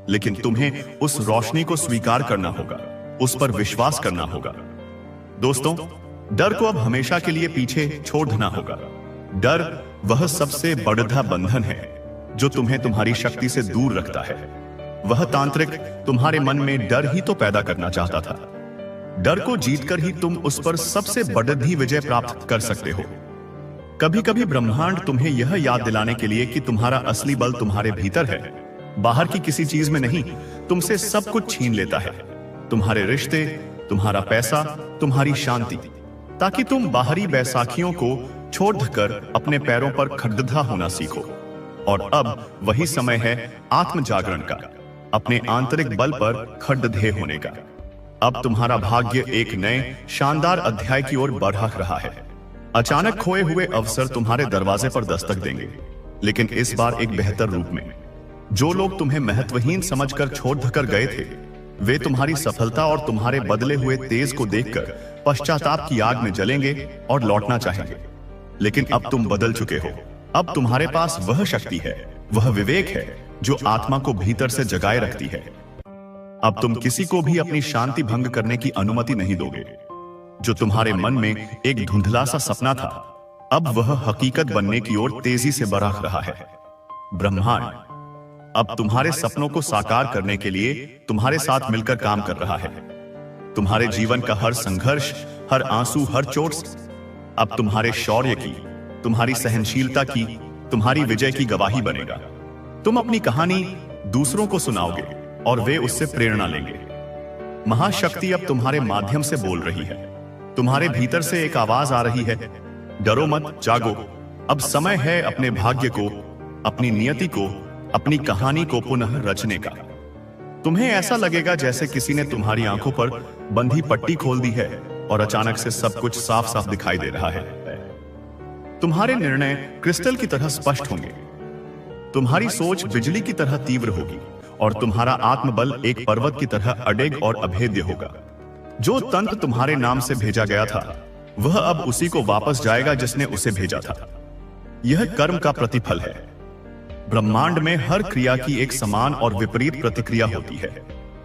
लेकिन तुम्हें उस रोशनी को स्वीकार करना होगा, उस पर विश्वास करना होगा। दोस्तों, डर को अब हमेशा के लिए पीछे छोड़ देना होगा। डर वह सबसे बड़ा बंधन है जो तुम्हें तुम्हारी शक्ति से दूर रखता है। वह तांत्रिक तुम्हारे मन में डर ही तो पैदा करना चाहता था। डर को जीतकर ही तुम उस पर सबसे बड़ी विजय प्राप्त कर सकते हो। कभी कभी ब्रह्मांड तुम्हें यह याद दिलाने के लिए कि तुम्हारा असली बल तुम्हारे भीतर है, बाहर की किसी चीज में नहीं। तुमसे सब कुछ छीन लेता है, तुम्हारे रिश्ते, तुम्हारा पैसा, तुम्हारी शांति, ताकि तुम बाहरी बैसाखियों को छोड़कर अपने पैरों पर खड़ा होना सीखो। और अब वही समय है आत्म जागरण का, अपने आंतरिक बल पर खड़े होने का। अब तुम्हारा भाग्य एक नए शानदार अध्याय की ओर बढ़ रहा है। अचानक खोए हुए अवसर तुम्हारे दरवाजे पर दस्तक देंगे, लेकिन इस बार एक बेहतर रूप में। जो लोग तुम्हें महत्वहीन समझकर छोड़कर गए थे वे तुम्हारी सफलता और तुम्हारे बदले हुए तेज को देखकर पश्चाताप की आग में जलेंगे और लौटना चाहेंगे। लेकिन अब तुम बदल चुके हो। अब तुम्हारे पास वह शक्ति है, वह विवेक है जो आत्मा को भीतर से जगाए रखती है। अब तुम किसी को भी अपनी शांति भंग करने की अनुमति नहीं दोगे। जो तुम्हारे मन में एक धुंधला सा सपना था अब वह हकीकत बनने की ओर तेजी से बढ़ रहा है। ब्रह्मांड अब तुम्हारे सपनों को साकार करने के लिए तुम्हारे साथ मिलकर काम कर रहा है। तुम्हारे जीवन का हर संघर्ष, हर आंसू, हर चोट अब तुम्हारे शौर्य की, तुम्हारी सहनशीलता की, तुम्हारी विजय की गवाही बनेगा। तुम अपनी कहानी दूसरों को सुनाओगे और वे उससे प्रेरणा लेंगे। महाशक्ति अब तुम्हारे माध्यम से बोल रही है। तुम्हारे भीतर से एक आवाज आ रही है, डरो मत, जागो। अब समय है अपने भाग्य को, अपनी नियति को, अपनी कहानी को पुनः रचने का। तुम्हें ऐसा लगेगा जैसे किसी ने तुम्हारी आंखों पर बंधी पट्टी खोल दी है और अचानक से सब कुछ साफ साफ दिखाई दे रहा है। तुम्हारे निर्णय क्रिस्टल की तरह स्पष्ट होंगे, तुम्हारी सोच बिजली की तरह तीव्र होगी और तुम्हारा आत्मबल एक पर्वत की तरह अडिग और अभेद्य होगा। जो तंत्र तुम्हारे नाम से भेजा गया था वह अब उसी को वापस जाएगा जिसने उसे भेजा था। यह कर्म का प्रतिफल है। ब्रह्मांड में हर क्रिया की एक समान और विपरीत प्रतिक्रिया होती है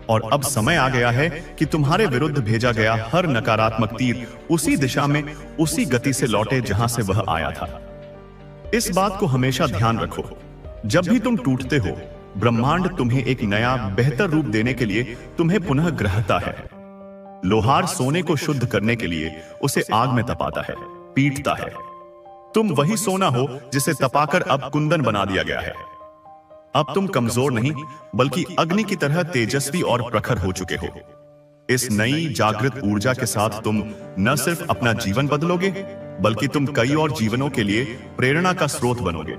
और अब समय आ गया है कि तुम्हारे विरुद्ध भेजा गया हर नकारात्मक तीर उसी दिशा में, उसी गति से लौटे जहां से वह आया था। इस बात को हमेशा ध्यान रखो, जब भी तुम टूटते हो ब्रह्मांड तुम्हें एक नया बेहतर रूप देने के लिए तुम्हें पुनः ग्रहता है। लोहार सोने को शुद्ध करने के लिए उसे आग में तपाता है, पीटता है। तुम वही सोना हो जिसे तपाकर अब कुंदन बना दिया गया है। अब तुम कमजोर नहीं बल्कि अग्नि की तरह तेजस्वी और प्रखर हो चुके हो। इस नई जागृत ऊर्जा के साथ तुम न सिर्फ अपना जीवन बदलोगे बल्कि तुम कई और जीवनों के लिए प्रेरणा का स्रोत बनोगे।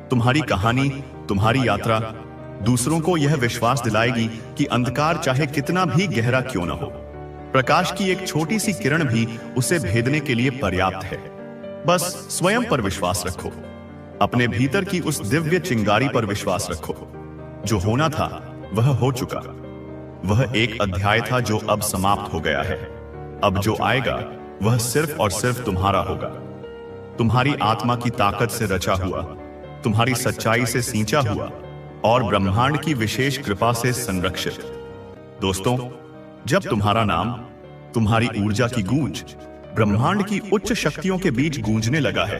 तुम्हारी कहानी तुम्हारी यात्रा दूसरों को यह विश्वास दिलाएगी कि अंधकार चाहे कितना भी गहरा क्यों न हो, प्रकाश की एक छोटी सी किरण भी उसे भेदने के लिए पर्याप्त है। बस स्वयं पर विश्वास रखो, अपने भीतर की उस दिव्य चिंगारी पर विश्वास रखो। जो होना था वह हो चुका। वह एक अध्याय था जो अब समाप्त हो गया है। अब जो आएगा वह सिर्फ और सिर्फ तुम्हारा होगा। तुम्हारी आत्मा की ताकत से रचा हुआ, तुम्हारी सच्चाई से सींचा हुआ और ब्रह्मांड की विशेष कृपा से संरक्षित। दोस्तों, जब तुम्हारा नाम, तुम्हारी ऊर्जा की गूंज ब्रह्मांड की उच्च शक्तियों के बीच गूंजने लगा है,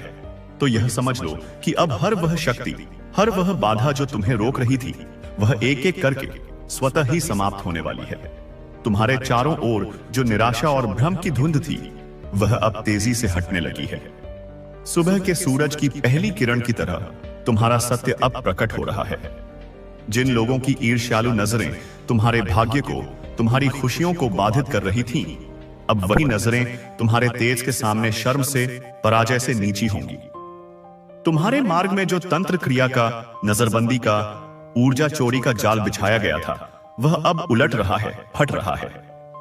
तो यह समझ लो कि अब हर वह शक्ति, हर वह बाधा जो तुम्हें रोक रही थी, वह एक एक करके स्वतः ही समाप्त होने वाली है। तुम्हारे चारों ओर जो निराशा और भ्रम की धुंध थी, वह अब तेजी से हटने लगी है। सुबह के सूरज की पहली किरण की तरह तुम्हारा सत्य अब प्रकट हो रहा है। जिन लोगों की ईर्ष्यालु नजरें तुम्हारे भाग्य को, तुम्हारी खुशियों को बाधित कर रही थीं, अब वही नजरें तुम्हारे तेज के सामने शर्म से, पराजय से नीची होंगी। तुम्हारे मार्ग में जो तंत्र क्रिया का, नजरबंदी का, ऊर्जा चोरी का जाल बिछाया गया था, वह अब उलट रहा है, फट रहा है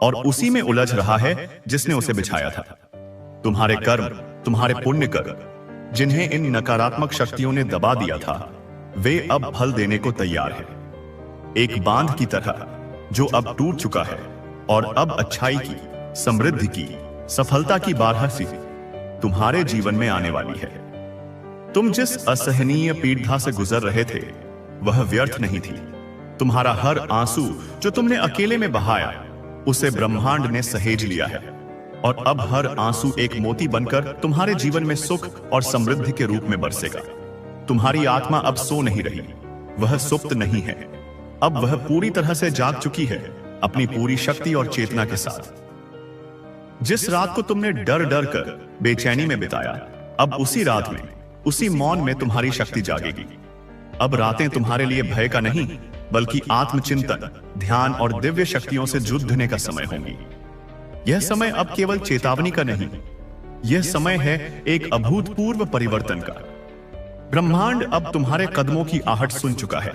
और उसी में उलझ रहा है जिसने उसे बिछाया था। तुम्हारे कर्म, तुम्हारे पुण्य कर्म, जिन्हें इन नकारात्मक शक्तियों ने दबा दिया था, वे अब फल देने को तैयार है। एक बांध की तरह जो अब टूट चुका है और अब अच्छाई की, समृद्धि की, सफलता की बारहसी तुम्हारे जीवन में आने वाली है। तुम जिस असहनीय पीड़ा से गुजर रहे थे, वह व्यर्थ नहीं थी। तुम्हारा हर आंसू जो तुमने अकेले में बहाया, उसे ब्रह्मांड ने सहेज लिया है और अब हर आंसू एक मोती बनकर तुम्हारे जीवन में सुख और समृद्धि के रूप में बरसेगा। तुम्हारी आत्मा अब सो नहीं रही, वह सुप्त नहीं है। अब वह पूरी तरह से जाग चुकी है, अपनी पूरी शक्ति और चेतना के साथ। जिस रात को तुमने डर डर कर बेचैनी में बिताया, अब उसी रात में, उसी मौन में तुम्हारी शक्ति जागेगी। अब रातें तुम्हारे लिए भय का नहीं, बल्कि आत्मचिंतन, ध्यान और दिव्य शक्तियों से जुझने का समय होंगी। यह समय अब केवल चेतावनी का नहीं, यह समय है एक अभूतपूर्व परिवर्तन का। ब्रह्मांड अब तुम्हारे कदमों की आहट सुन चुका है,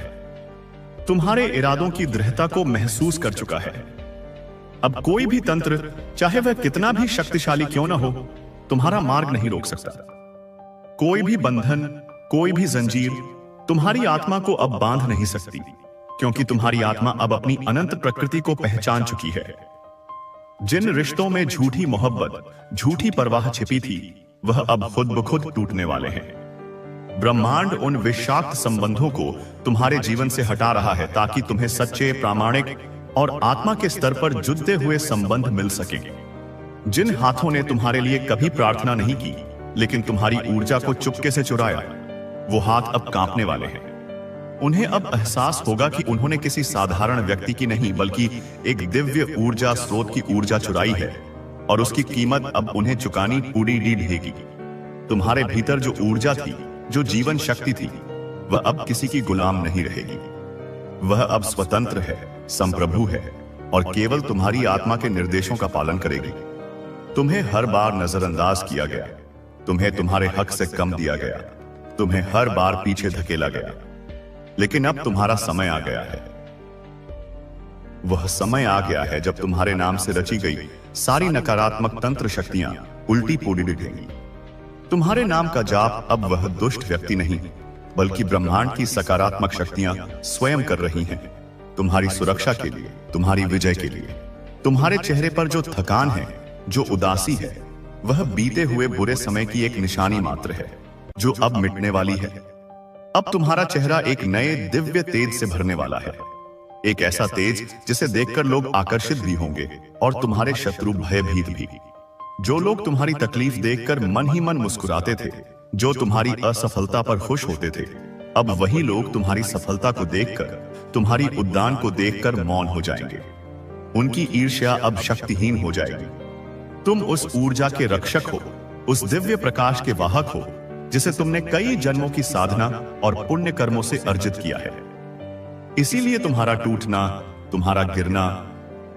तुम्हारे इरादों की दृढ़ता को महसूस कर चुका है। अब कोई भी तंत्र, चाहे वह कितना भी शक्तिशाली क्यों न हो, तुम्हारा मार्ग नहीं रोक सकता। कोई भी बंधन, कोई भी जंजीर तुम्हारी आत्मा को अब बांध नहीं सकती, क्योंकि तुम्हारी आत्मा अब अपनी अनंत प्रकृति को पहचान चुकी है। जिन रिश्तों में झूठी मोहब्बत, झूठी परवाह छिपी थी, वह अब खुद ब खुद टूटने वाले हैं। ब्रह्मांड उन विषाक्त संबंधों को तुम्हारे जीवन से हटा रहा है, ताकि तुम्हें सच्चे, प्रामाणिक और आत्मा के स्तर पर जुड़ते हुए संबंध मिल सकेंगे। जिन हाथों ने तुम्हारे लिए कभी प्रार्थना नहीं की, लेकिन तुम्हारी ऊर्जा को चुपके से चुराया, वो हाथ अब कांपने वाले हैं। उन्हें अब एहसास होगा कि उन्होंने किसी साधारण व्यक्ति की नहीं, बल्कि एक दिव्य ऊर्जा स्रोत की ऊर्जा चुराई है और उसकी कीमत अब उन्हें चुकानी पूरी रहेगी। तुम्हारे भीतर जो ऊर्जा थी, जो जीवन शक्ति थी, वह अब किसी की गुलाम नहीं रहेगी। वह अब स्वतंत्र है, संप्रभु है और केवल तुम्हारी आत्मा के निर्देशों का पालन करेगी। तुम्हें हर बार नजरअंदाज किया गया, तुम्हें तुम्हारे हक से कम दिया गया, तुम्हें हर बार पीछे धकेला गया, लेकिन अब तुम्हारा समय आ गया है। वह समय आ गया है जब तुम्हारे नाम से रची गई सारी नकारात्मक तंत्र शक्तियां उल्टी पुल्टी दिखेंगी। तुम्हारे नाम का जाप अब वह दुष्ट व्यक्ति नहीं, बल्कि ब्रह्मांड की सकारात्मक शक्तियां स्वयं कर रही हैं, तुम्हारी सुरक्षा के लिए, तुम्हारी विजय के लिए। तुम्हारे चेहरे पर जो थकान है, जो उदासी है, वह बीते हुए बुरे समय की एक निशानी मात्र है, जो अब मिटने वाली है। अब तुम्हारा चेहरा एक नए दिव्य तेज से भरने वाला है, एक ऐसा तेज जिसे देखकर लोग आकर्षित भी होंगे और तुम्हारे शत्रु भयभीत भी। जो लोग तुम्हारी तकलीफ देखकर मन ही मन मुस्कुराते थे, जो तुम्हारी असफलता पर खुश होते थे, अब वही लोग तुम्हारी सफलता को देखकर, तुम्हारी उद्यान को देखकर मौन हो जाएंगे। उनकी ईर्ष्या अब शक्तिहीन हो जाएगी। तुम उस ऊर्जा के रक्षक हो, उस दिव्य प्रकाश के वाहक हो, जिसे तुमने कई जन्मों की साधना और पुण्य कर्मों से अर्जित किया है। इसीलिए तुम्हारा टूटना, तुम्हारा गिरना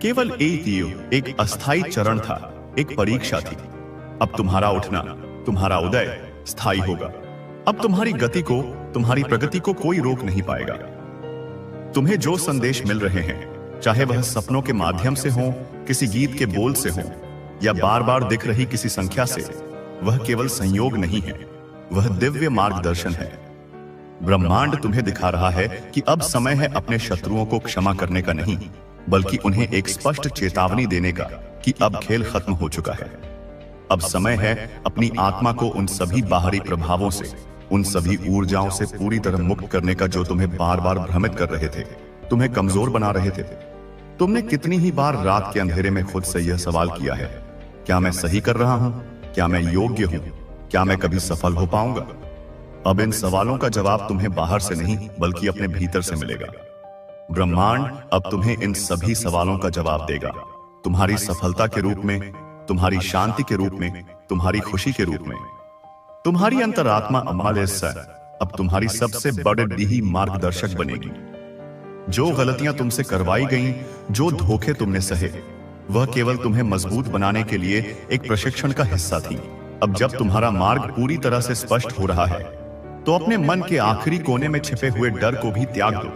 केवल एक अस्थायी चरण था, एक परीक्षा थी। अब तुम्हारा उठना, तुम्हारा उदय स्थायी होगा। अब तुम्हारी गति को, तुम्हारी प्रगति को कोई रोक नहीं पाएगा। तुम्हें जो संदेश मिल रहे हैं, चाहे वह सपनों के माध्यम से हो, किसी गीत के बोल से हो, या बार बार दिख रही किसी संख्या से, वह केवल संयोग नहीं है, वह दिव्य मार्गदर्शन है। ब्रह्मांड तुम्हें दिखा रहा है कि अब समय है अपने शत्रुओं को क्षमा करने का नहीं, बल्कि उन्हें एक स्पष्ट चेतावनी देने का कि अब खेल खत्म हो चुका है। अब समय है अपनी आत्मा को उन सभी बाहरी प्रभावों से, उन सभी ऊर्जाओं से पूरी तरह मुक्त करने का जो तुम्हें बार बार भ्रमित कर रहे थे, तुम्हें कमजोर बना रहे थे। तुमने कितनी ही बार रात के अंधेरे में खुद से यह सवाल किया है, क्या मैं सही कर रहा हूं? क्या मैं योग्य हूं? क्या मैं कभी सफल हो पाऊंगा? अब इन सवालों का जवाब तुम्हें बाहर से नहीं, बल्कि अपने भीतर से मिलेगा। ब्रह्मांड अब तुम्हें इन सभी सवालों का जवाब देगा, तुम्हारी सफलता के रूप में, तुम्हारी शांति के रूप में, तुम्हारी खुशी के रूप में। तुम्हारी अंतरात्मा अमालस्या अब तुम्हारी सबसे बड़ी मार्गदर्शक बनेगी। जो गलतियां तुमसे करवाई गईं, जो धोखे तुमने सहे, वह केवल तुम्हें मजबूत बनाने के लिए एक प्रशिक्षण का हिस्सा थी। अब जब तुम्हारा मार्ग पूरी तरह से स्पष्ट हो रहा है, तो अपने मन के आखिरी कोने में छिपे हुए डर को भी त्याग दो।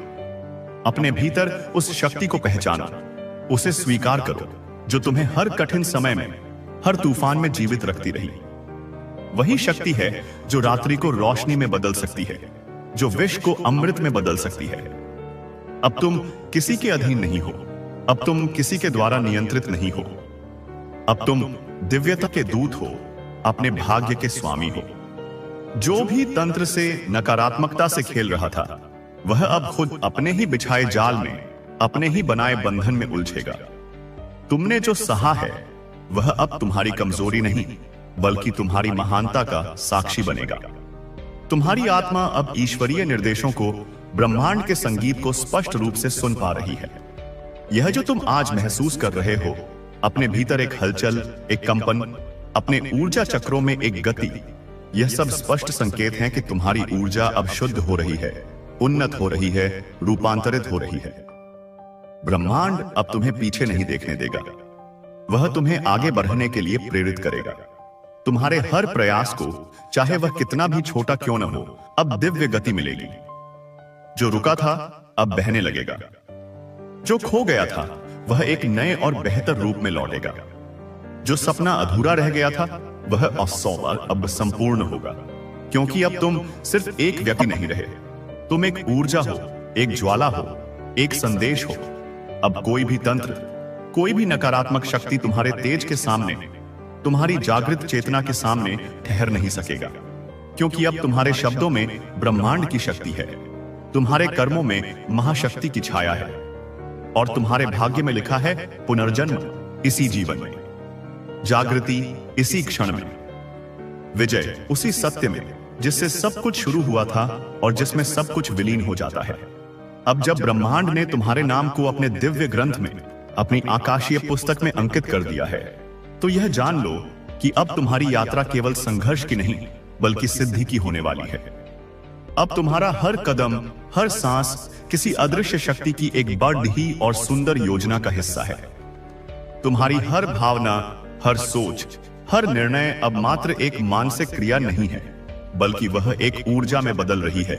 अपने भीतर उस शक्ति को पहचानो, उसे स्वीकार करो जो तुम्हें हर कठिन समय में, हर तूफान में जीवित रखती रही। वही शक्ति है जो रात्रि को रोशनी में बदल सकती है, जो विष को अमृत में बदल सकती है। अब तुम किसी के अधीन नहीं हो, अब तुम किसी के द्वारा नियंत्रित नहीं हो। अब तुम दिव्यता के दूत हो, अपने भाग्य के स्वामी हो। जो भी तंत्र से, नकारात्मकता से खेल रहा था, वह अब खुद अपने ही बिछाए जाल में, अपने ही बनाए बंधन में उलझेगा। तुमने जो सहा है, वह अब तुम्हारी कमजोरी नहीं, बल्कि तुम्हारी महानता का साक्षी बनेगा। तुम्हारी आत्मा अब ईश्वरीय निर्देशों को, ब्रह्मांड के संगीत को स्पष्ट रूप से सुन पा रही है। यह जो तुम आज महसूस कर रहे हो, अपने भीतर एक हलचल, एक कंपन, अपने ऊर्जा चक्रों में एक गति, यह सब स्पष्ट संकेत हैं कि तुम्हारी ऊर्जा अब शुद्ध हो रही है, उन्नत हो रही है, रूपांतरित हो रही है। ब्रह्मांड अब तुम्हें पीछे नहीं देखने देगा, वह तुम्हें आगे बढ़ने के लिए प्रेरित करेगा। तुम्हारे हर प्रयास को, चाहे वह कितना भी छोटा क्यों न हो, अब दिव्य गति मिलेगी। जो रुका था अब बहने लगेगा, जो खो गया था वह एक नए और बेहतर रूप में लौटेगा, जो सपना अधूरा रह गया था वह असौवर अब संपूर्ण होगा। क्योंकि अब तुम सिर्फ एक व्यक्ति नहीं रहे, तुम एक ऊर्जा हो, एक ज्वाला हो, एक संदेश हो। अब कोई भी तंत्र, कोई भी नकारात्मक शक्ति तुम्हारे तेज के सामने, तुम्हारी जागृत चेतना के सामने ठहर नहीं सकेगा। क्योंकि अब तुम्हारे शब्दों में ब्रह्मांड की शक्ति है, तुम्हारे कर्मों में महाशक्ति की छाया है, और तुम्हारे भाग्य में लिखा है पुनर्जन्म इसी जीवन में, जागृति इसी क्षण में, विजय उसी सत्य में जिससे सब कुछ शुरू हुआ था और जिसमें सब कुछ विलीन हो जाता है। अब जब ब्रह्मांड ने तुम्हारे नाम को अपने दिव्य ग्रंथ में, अपनी आकाशीय पुस्तक में अंकित कर दिया है, तो यह जान लो कि अब तुम्हारी यात्रा केवल संघर्ष की नहीं, बल्कि सिद्धि की होने वाली है। अब तुम्हारा हर कदम, हर सांस किसी अदृश्य शक्ति की एक बड़ी और सुंदर योजना का हिस्सा है। तुम्हारी हर भावना, हर सोच, हर निर्णय अब मात्र एक मानसिक क्रिया नहीं है, बल्कि वह एक ऊर्जा में बदल रही है,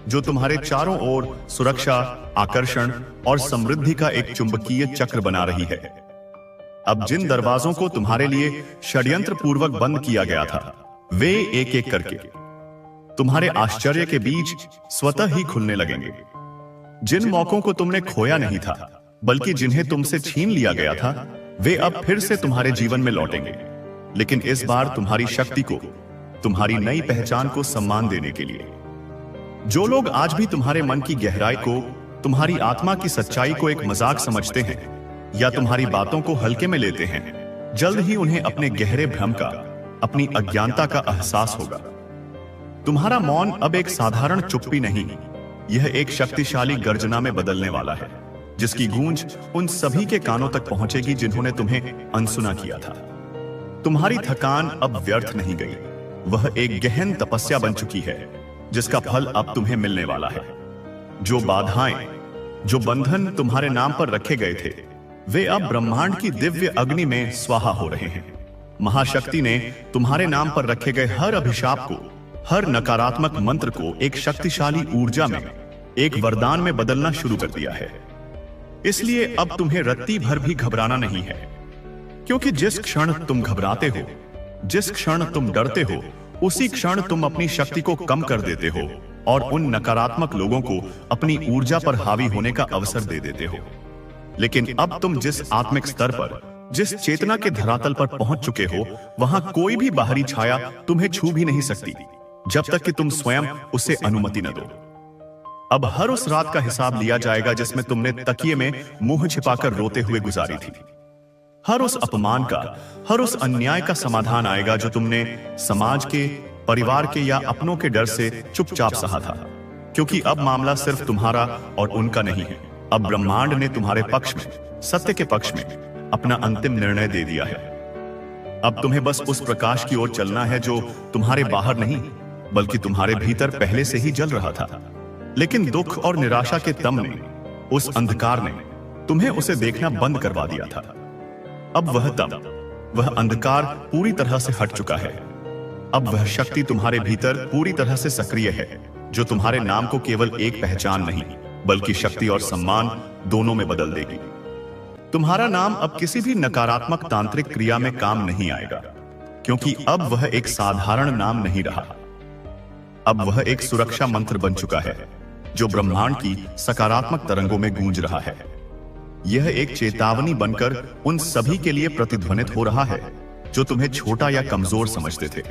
जो तुम्हारे चारों ओर सुरक्षा, आकर्षण और समृद्धि का एक चुंबकीय चक्र बना रही है। अब जिन दरवाजों को तुम्हारे लिए षड्यंत्र पूर्वक बंद किया गया था, वे एक एक करके तुम्हारे आश्चर्य के बीच स्वतः ही खुलने लगेंगे। जिन मौकों को तुमने खोया नहीं था, बल्कि जिन्हें तुमसे छीन लिया गया था, वे अब फिर से तुम्हारे जीवन में लौटेंगे, लेकिन इस बार तुम्हारी शक्ति को, तुम्हारी नई पहचान को सम्मान देने के लिए। जो लोग आज भी तुम्हारे मन की गहराई को, तुम्हारी आत्मा की सच्चाई को एक मजाक समझते हैं या तुम्हारी बातों को हल्के में लेते हैं, जल्द ही उन्हें अपने गहरे भ्रम का, अपनी अज्ञानता का एहसास होगा। तुम्हारा मौन अब एक साधारण चुप्पी नहीं, यह एक शक्तिशाली गर्जना में बदलने वाला है, जिसकी गूंज उन सभी के कानों तक पहुंचेगी जिन्होंने तुम्हें अनसुना किया था। तुम्हारी थकान अब व्यर्थ नहीं गई, वह एक गहन तपस्या बन चुकी है, जिसका फल अब तुम्हें मिलने वाला है। जो बाधाएं, जो बंधन तुम्हारे नाम पर रखे गए थे, वे अब ब्रह्मांड की दिव्य अग्नि में स्वाहा हो रहे हैं। महाशक्ति ने तुम्हारे नाम पर रखे गए हर अभिशाप को, हर नकारात्मक मंत्र को एक शक्तिशाली ऊर्जा में, एक वरदान में बदलना शुरू कर दिया है। इसलिए अब तुम्हें रत्ती भर भी घबराना नहीं है, क्योंकि जिस क्षण तुम घबराते हो, जिस क्षण तुम डरते हो, उसी क्षण तुम अपनी शक्ति को कम कर देते हो और उन नकारात्मक लोगों को अपनी ऊर्जा पर हावी होने का अवसर दे देते हो। लेकिन अब तुम जिस आत्मिक स्तर पर, जिस चेतना के धरातल पर पहुंच चुके हो, वहां कोई भी बाहरी छाया तुम्हें छू भी नहीं सकती, जब तक कि तुम स्वयं उसे अनुमति न दो। अब हर उस रात का हिसाब लिया जाएगा जिसमें तुमने तकिए में मुंह छिपाकर रोते हुए गुजारी थी। हर उस अपमान का, हर उस अन्याय का समाधान आएगा जो तुमने समाज के, परिवार के या अपनों के डर से चुपचाप सहा था। क्योंकि अब मामला सिर्फ तुम्हारा और उनका नहीं है। अब ब्रह्मांड ने तुम्हारे पक्ष में, सत्य के पक्ष में अपना अंतिम निर्णय दे दिया है। अब तुम्हें बस उस प्रकाश की ओर चलना है जो तुम्हारे बाहर नहीं, बल्कि तुम्हारे भीतर पहले से ही जल रहा था। लेकिन दुख और निराशा के तम ने, उस अंधकार ने तुम्हें उसे देखना बंद करवा दिया था। अब वह तम, वह अंधकार पूरी तरह से हट चुका है। अब वह शक्ति तुम्हारे भीतर पूरी तरह से सक्रिय है, जो तुम्हारे नाम को केवल एक पहचान नहीं, बल्कि शक्ति और सम्मान दोनों में बदल देगी। तुम्हारा नाम अब किसी भी नकारात्मक तांत्रिक क्रिया में काम नहीं आएगा, क्योंकि अब वह एक साधारण नाम नहीं रहा। अब वह एक सुरक्षा मंत्र बन चुका है, जो ब्रह्मांड की सकारात्मक तरंगों में गूंज रहा है। यह एक चेतावनी बनकर उन सभी के लिए प्रतिध्वनित हो रहा है जो तुम्हें छोटा या कमजोर समझते थे,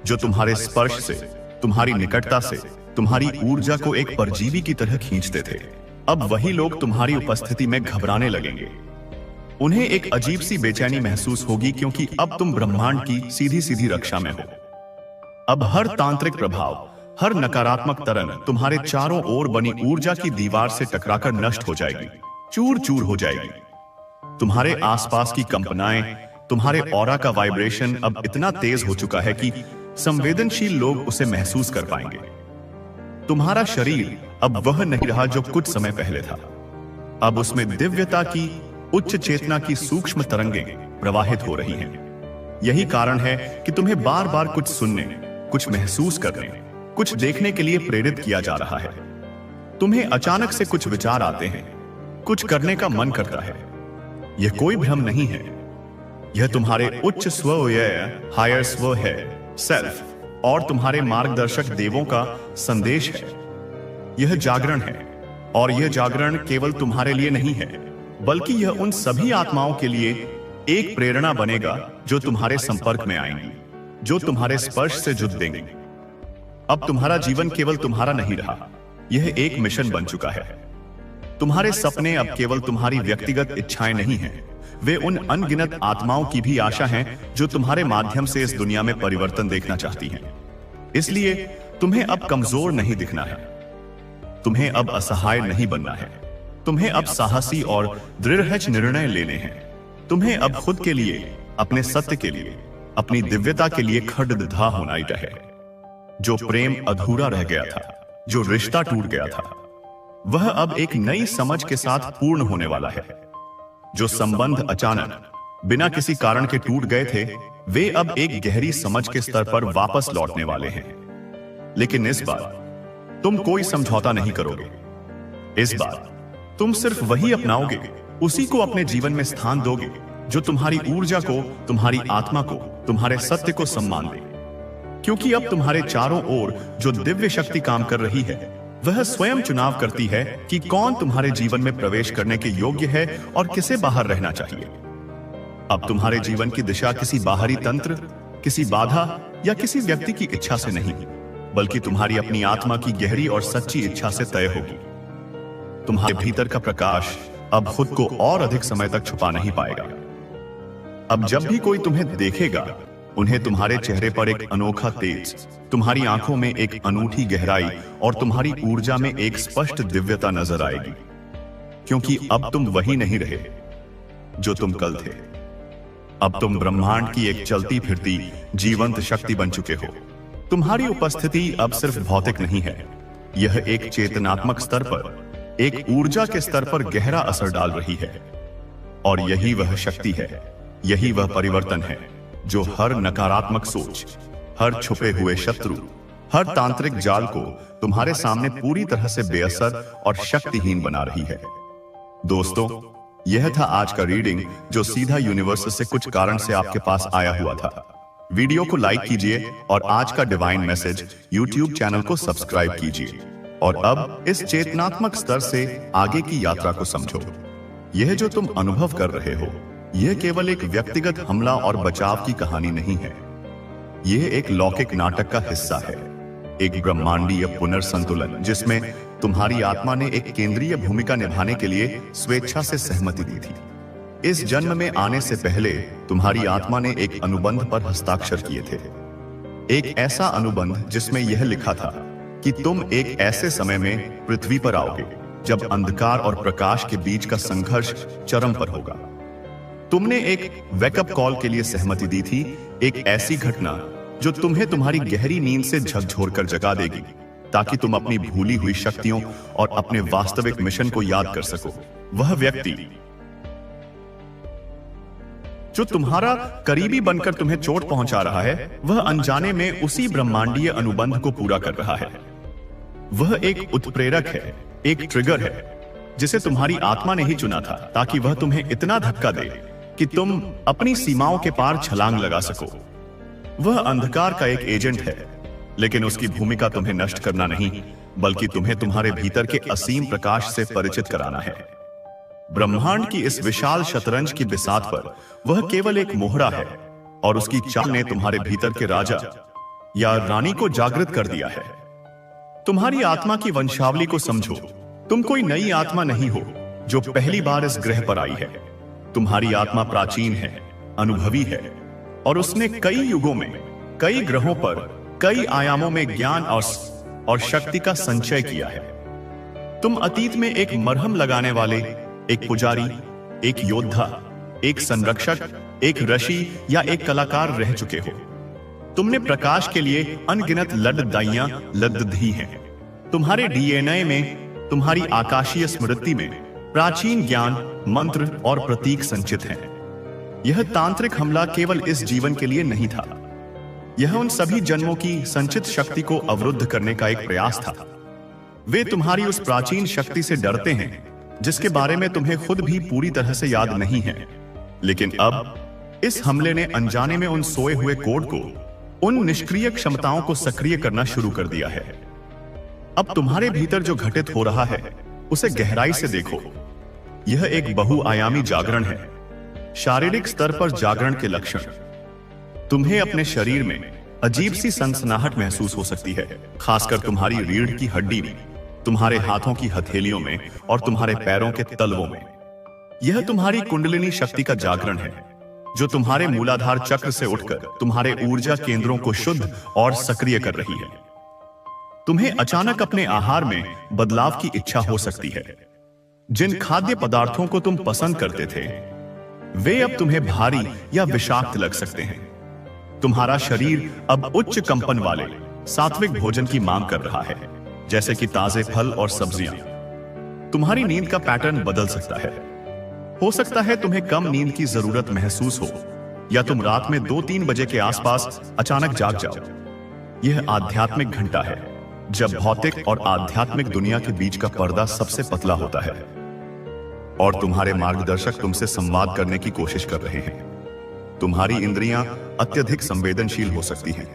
जो तुम्हारे स्पर्श से, तुम्हारी निकटता से, तुम्हारी ऊर्जा को एक परजीवी की तरह खींचते थे। अब वही लोग तुम्हारी उपस्थिति में घबराने लगेंगे। उन्हें एक अजीब सी बेचैनी महसूस होगी, क्योंकि अब तुम ब्रह्मांड की सीधी सीधी रक्षा में हो। अब हर तांत्रिक प्रभाव, हर नकारात्मक तरंग तुम्हारे चारों ओर बनी ऊर्जा की दीवार से टकराकर नष्ट हो जाएगी, चूर चूर हो जाएगी। तुम्हारे आसपास की कंपनाएं, तुम्हारे ऑरा का वाइब्रेशन अब इतना तेज हो चुका है कि संवेदनशील लोग उसे महसूस कर पाएंगे। तुम्हारा शरीर अब वह नहीं रहा जो कुछ समय पहले था। अब उसमें दिव्यता की, उच्च चेतना की सूक्ष्म तरंगें प्रवाहित हो रही हैं। यही कारण है कि तुम्हें बार बार कुछ सुनने, कुछ महसूस करने, कुछ देखने के लिए प्रेरित किया जा रहा है। तुम्हें अचानक से कुछ विचार आते हैं, कुछ करने का मन करता है। यह कोई भ्रम नहीं है, यह तुम्हारे उच्च स्व या हायर स्व है, सेल्फ, और तुम्हारे मार्गदर्शक देवों का संदेश है। यह जागरण है, और यह जागरण केवल तुम्हारे लिए नहीं है, बल्कि यह उन सभी आत्माओं के लिए एक प्रेरणा बनेगा जो तुम्हारे संपर्क में आएंगी, जो तुम्हारे स्पर्श से जुड़ देंगे। अब तुम्हारा जीवन केवल तुम्हारा नहीं रहा, यह एक मिशन बन चुका है। तुम्हारे सपने अब केवल तुम्हारी व्यक्तिगत इच्छाएं नहीं हैं, वे उन अनगिनत आत्माओं की भी आशा है जो तुम्हारे माध्यम से इस दुनिया में परिवर्तन देखना चाहती हैं। इसलिए तुम्हें अब कमजोर नहीं दिखना है, तुम्हें अब असहाय नहीं बनना है, तुम्हें अब साहसी और दृढ़ निर्णय लेने हैं। तुम्हें अब खुद के लिए, अपने सत्य के लिए, अपनी दिव्यता के लिए खड़दुधा होना ही है। जो प्रेम अधूरा रह गया था, जो रिश्ता टूट गया था, वह अब एक नई समझ के साथ पूर्ण होने वाला है। जो संबंध अचानक बिना किसी कारण के टूट गए थे, वे अब एक गहरी समझ के स्तर पर वापस लौटने वाले हैं। लेकिन इस बार तुम कोई समझौता नहीं करोगे। इस बार तुम सिर्फ वही अपनाओगे, उसी को अपने जीवन में स्थान दोगे जो तुम्हारी ऊर्जा को, तुम्हारी आत्मा को, तुम्हारे सत्य को सम्मान दे। क्योंकि अब तुम्हारे चारों ओर जो दिव्य शक्ति काम कर रही है, वह स्वयं चुनाव करती है कि कौन तुम्हारे जीवन में प्रवेश करने के योग्य है और किसे बाहर रहना चाहिए। अब तुम्हारे जीवन की दिशा किसी बाहरी तंत्र, किसी बाधा या किसी व्यक्ति की इच्छा से नहीं, बल्कि तुम्हारी अपनी आत्मा की गहरी और सच्ची इच्छा से तय होगी। तुम्हारे भीतर का प्रकाश अब खुद को और अधिक समय तक छुपा नहीं पाएगा। अब जब भी कोई तुम्हें देखेगा, उन्हें तुम्हारे चेहरे पर एक अनोखा तेज, तुम्हारी आंखों में एक अनूठी गहराई और तुम्हारी ऊर्जा में एक स्पष्ट दिव्यता नजर आएगी। क्योंकि अब तुम वही नहीं रहे जो तुम कल थे। अब तुम ब्रह्मांड की एक चलती फिरती जीवंत शक्ति बन चुके हो। तुम्हारी उपस्थिति अब सिर्फ भौतिक नहीं है, यह एक चेतनात्मक स्तर पर, एक ऊर्जा के स्तर पर गहरा असर डाल रही है। और यही वह शक्ति है, यही वह परिवर्तन है जो हर नकारात्मक सोच, हर छुपे हुए शत्रु हर तांत्रिक जाल को तुम्हारे सामने पूरी तरह से बेअसर और शक्तिहीन बना रही है। दोस्तों, यह था आज का रीडिंग जो सीधा यूनिवर्स से कुछ कारण से आपके पास आया हुआ था। वीडियो को लाइक कीजिए और आज का डिवाइन मैसेज यूट्यूब चैनल को सब्सक्राइब कीजिए। और अब इस चेतनात्मक स्तर से आगे की यात्रा को समझो। यह जो तुम अनुभव कर रहे हो, यह केवल एक व्यक्तिगत हमला और बचाव की कहानी नहीं है। यह एक लौकिक नाटक का हिस्सा है, एक ब्रह्मांडीय पुनर्संतुलन जिसमें तुम्हारी आत्मा ने एक केंद्रीय भूमिका निभाने के लिए स्वेच्छा से सहमति दी थी। इस जन्म में आने से पहले तुम्हारी आत्मा ने एक अनुबंध पर हस्ताक्षर किए थे, एक ऐसा अनुबंध जिसमें यह लिखा था कि तुम एक ऐसे समय में पृथ्वी पर आओगे जब अंधकार और प्रकाश के बीच का संघर्ष चरम पर होगा। तुमने एक वेकअप कॉल के लिए सहमति दी थी, एक ऐसी घटना जो तुम्हें तुम्हारी गहरी नींद से झकझोर कर जगा देगी, ताकि तुम अपनी भूली हुई शक्तियों और अपने वास्तविक मिशन को याद कर सको। वह व्यक्ति जो तुम्हारा करीबी बनकर तुम्हें चोट पहुंचा रहा है, वह अनजाने में उसी ब्रह्मांडीय अनुबंध को पूरा कर रहा है। वह एक उत्प्रेरक है, एक ट्रिगर है जिसे तुम्हारी आत्मा ने ही चुना था, ताकि वह तुम्हें इतना धक्का दे कि तुम अपनी सीमाओं के पार छलांग लगा सको। वह अंधकार का एक एजेंट है, लेकिन उसकी भूमिका तुम्हें नष्ट करना नहीं, बल्कि तुम्हें तुम्हारे भीतर के असीम प्रकाश से परिचित कराना है। ब्रह्मांड की इस विशाल शतरंज की बिसात पर वह केवल एक मोहरा है, और उसकी चाल ने तुम्हारे भीतर के राजा या रानी को जागृत कर दिया है। तुम्हारी आत्मा की वंशावली को समझो। तुम कोई नई आत्मा नहीं हो जो पहली बार इस ग्रह पर आई है। तुम्हारी आत्मा प्राचीन है, अनुभवी है, और उसने कई युगों में, कई ग्रहों पर, कई आयामों में ज्ञान और शक्ति का संचय किया है। तुम अतीत में एक मरहम लगाने वाले, एक पुजारी, एक योद्धा, एक संरक्षक, एक ऋषि या एक कलाकार रह चुके हो। तुमने प्रकाश के लिए अनगिनत लड्डाइयां दी हैं। तुम्हारे डीएनए में, तुम्हारी आकाशीय स्मृति में प्राचीन ज्ञान, मंत्र और प्रतीक संचित हैं। यह तांत्रिक हमला केवल इस जीवन के लिए नहीं था, यह उन सभी जन्मों की संचित शक्ति को अवरुद्ध करने का एक प्रयास था। वे तुम्हारी उस प्राचीन शक्ति से डरते हैं जिसके बारे में तुम्हें खुद भी पूरी तरह से याद नहीं है। लेकिन अब इस हमले ने अनजाने में उन सोए हुए कोड को, उन निष्क्रिय क्षमताओं को सक्रिय करना शुरू कर दिया है। अब तुम्हारे भीतर जो घटित हो रहा है, उसे गहराई से देखो। यह एक बहुआयामी जागरण है, शारीरिक स्तर पर जागरण के लक्षण। तुम्हें अपने शरीर में अजीब सी सनसनाहट महसूस हो सकती है, खासकर तुम्हारी रीढ़ की हड्डी में, तुम्हारे हाथों की हथेलियों में और तुम्हारे पैरों के तलवों में। यह तुम्हारी कुंडलिनी शक्ति का जागरण है, जो तुम्हारे मूलाधार चक्र से उठकर तुम्हारे ऊर्जा केंद्रों को शुद्ध और सक्रिय कर रही है। तुम्हें अचानक अपने आहार में बदलाव की इच्छा हो सकती है। जिन खाद्य पदार्थों को तुम पसंद करते थे, वे अब तुम्हें भारी या विषाक्त लग सकते हैं। तुम्हारा शरीर अब उच्च कंपन वाले सात्विक भोजन की मांग कर रहा है, जैसे कि ताजे फल और सब्जियां। तुम्हारी नींद का पैटर्न बदल सकता है। हो सकता है तुम्हें कम नींद की जरूरत महसूस हो, या तुम रात में 2-3 बजे के आसपास अचानक जाग जाओ। यह आध्यात्मिक घंटा है, जब भौतिक और आध्यात्मिक दुनिया के बीच का पर्दा सबसे पतला होता है, और तुम्हारे मार्गदर्शक तुमसे संवाद करने की कोशिश कर रहे हैं। तुम्हारी इंद्रियां अत्यधिक संवेदनशील हो सकती हैं।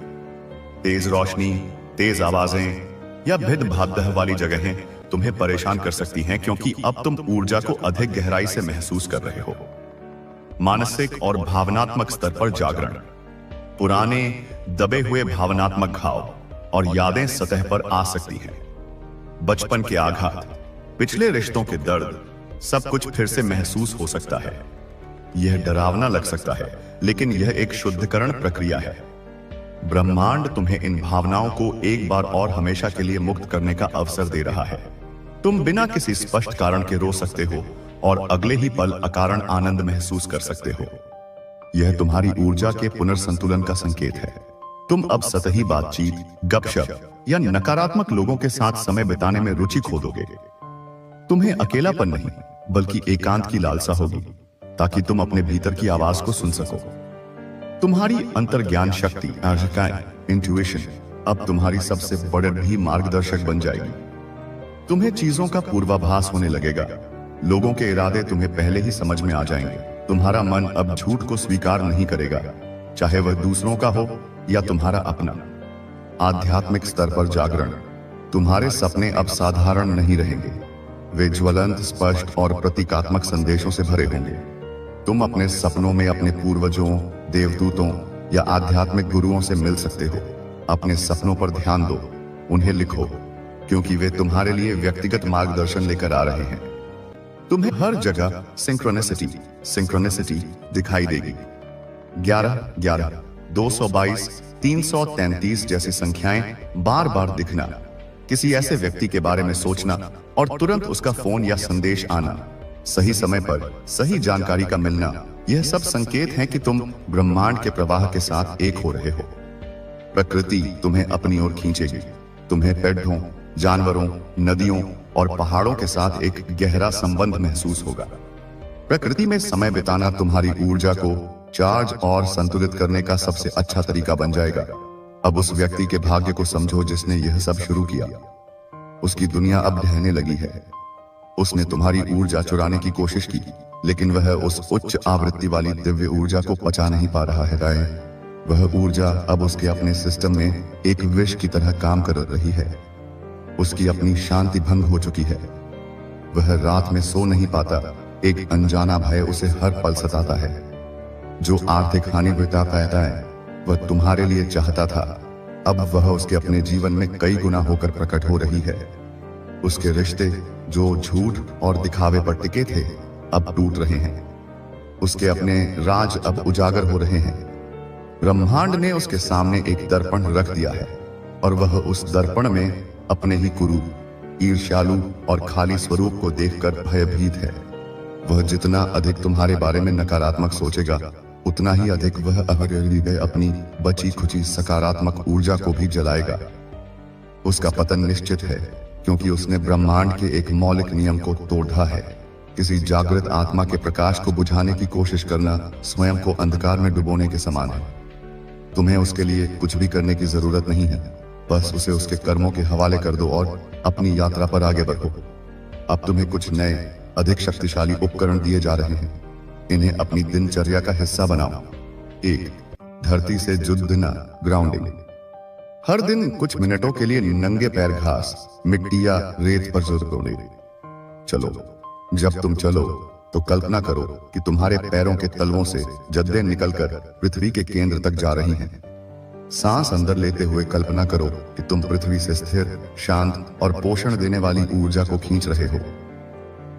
तेज रोशनी, तेज आवाजें या भिद भादह वाली जगहें तुम्हें परेशान कर सकती हैं, क्योंकि अब तुम ऊर्जा को अधिक गहराई से महसूस कर रहे हो। मानसिक और भावनात्मक स्तर पर जागरण। पुराने दबे हुए भावनात्मक घाव और यादें सतह पर आ सकती हैं। बचपन के आघात, पिछले रिश्तों के दर्द, सब कुछ फिर से महसूस हो सकता है। यह डरावना लग सकता है, लेकिन यह एक शुद्धिकरण प्रक्रिया है। ब्रह्मांड तुम्हें इन भावनाओं को एक बार और हमेशा के लिए मुक्त करने का अवसर दे रहा है। तुम बिना किसी स्पष्ट कारण के रो सकते हो और अगले ही पल अकारण आनंद महसूस कर सकते हो। यह तुम्हारी ऊर्जा के पुनर्संतुलन का संकेत है। तुम अब सतही बातचीत, गपशप या नकारात्मक लोगों के साथ समय बिताने में रुचि खो दोगे। तुम्हें अकेलापन नहीं, बल्कि एकांत की लालसा होगी, ताकि तुम अपने भीतर की आवाज को सुन सको। तुम्हारी अंतर्ज्ञान शक्ति, इंट्यूशन, अब तुम्हारी सबसे बड़ी मार्गदर्शक बन जाएगी। तुम्हें चीजों का पूर्वाभास होने लगेगा। लोगों के इरादे तुम्हें पहले ही समझ में आ जाएंगे। तुम्हारा मन अब झूठ को स्वीकार नहीं करेगा, चाहे वह दूसरों का हो या तुम्हारा अपना। आध्यात्मिक स्तर पर जागरण। तुम्हारे सपने अब साधारण नहीं रहेंगे, वे ज्वलंत, स्पष्ट और प्रतीकात्मक संदेशों से भरे होंगे। तुम अपने सपनों में अपने पूर्वजों, देवदूतों या आध्यात्मिक गुरुओं से मिल सकते हो। अपने सपनों पर ध्यान दो, उन्हें लिखो, क्योंकि वे तुम्हारे लिए व्यक्तिगत मार्गदर्शन लेकर आ रहे हैं। तुम्हें हर जगह सिंक्रोनिसिटी दिखाई देगी। 11, 11, 222, 333 जैसी संख्याएं बार बार दिखना, किसी ऐसे व्यक्ति के बारे में सोचना और तुरंत उसका फोन या संदेश आना, सही समय पर सही जानकारी का मिलना, यह सब संकेत हैं कि तुम ब्रह्मांड के प्रवाह के साथ एक हो रहे हो। प्रकृति तुम्हें अपनी ओर खींचेगी। तुम्हें पेड़ों, जानवरों, नदियों और पहाड़ों के साथ एक गहरा संबंध महसूस होगा। प्रकृति में समय बिताना तुम्हारी ऊर्जा को चार्ज और संतुलित करने का सबसे अच्छा तरीका बन जाएगा। अब उस व्यक्ति के भाग्य को समझो जिसने यह सब शुरू किया। उसकी दुनिया अब ढहने लगी है। उसने तुम्हारी ऊर्जा चुराने की कोशिश की, लेकिन वह उस उच्च आवृत्ति वाली दिव्य ऊर्जा को पचा नहीं पा रहा है। राय, वह ऊर्जा अब उसके अपने सिस्टम में एक विष की तरह काम कर रही है। उसकी अपनी शांति भंग हो चुकी है। वह रात में सो नहीं पाता। एक अनजाना भय उसे हर पल सताता है। जो आर्थिक हानि बिताता है, वह तुम्हारे लिए चाहता था, अब वह उसके अपने जीवन में कई गुना होकर प्रकट हो रही है। उसके रिश्ते जो झूठ और दिखावे पर टिके थे, अब टूट रहे हैं। उसके अपने राज अब उजागर हो रहे हैं। ब्रह्मांड ने उसके सामने एक दर्पण रख दिया है और वह उस दर्पण में अपने ही कुरूप, ईर्ष्यालु और खाली स्वरूप को देखकर भयभीत है। वह जितना अधिक तुम्हारे बारे में नकारात्मक सोचेगा, उतना ही अधिक वह अपनी बची खुची सकारात्मक ऊर्जा को भी जलाएगा। उसका पतन निश्चित है, क्योंकि उसने ब्रह्मांड के एक मौलिक नियम को तोड़ा है। किसी जागृत आत्मा के प्रकाश को बुझाने की कोशिश करना स्वयं को अंधकार में डुबोने के समान है। तुम्हें उसके लिए कुछ भी करने की जरूरत नहीं है, बस उसे उसके कर्मों के हवाले कर दो और अपनी यात्रा पर आगे बढ़ो। अब तुम्हें कुछ नए, अधिक शक्तिशाली उपकरण दिए जा रहे हैं। इन्हें अपनी दिनचर्या का हिस्सा बनाओ। 1, धरती से जुड़ना, ग्राउंडिंग। हर दिन कुछ मिनटों के लिए नंगे पैर घास, मिट्टी या रेत पर जुड़ोगे। चलो। जब तुम चलो तो कल्पना करो कि तुम्हारे पैरों के तलवों से जद्दें निकलकर पृथ्वी के केंद्र तक जा रही हैं। सांस अंदर लेते हुए कल्पना करो कि तुम पृथ्वी से स्थिर, शांत और पोषण देने वाली ऊर्जा को खींच रहे हो।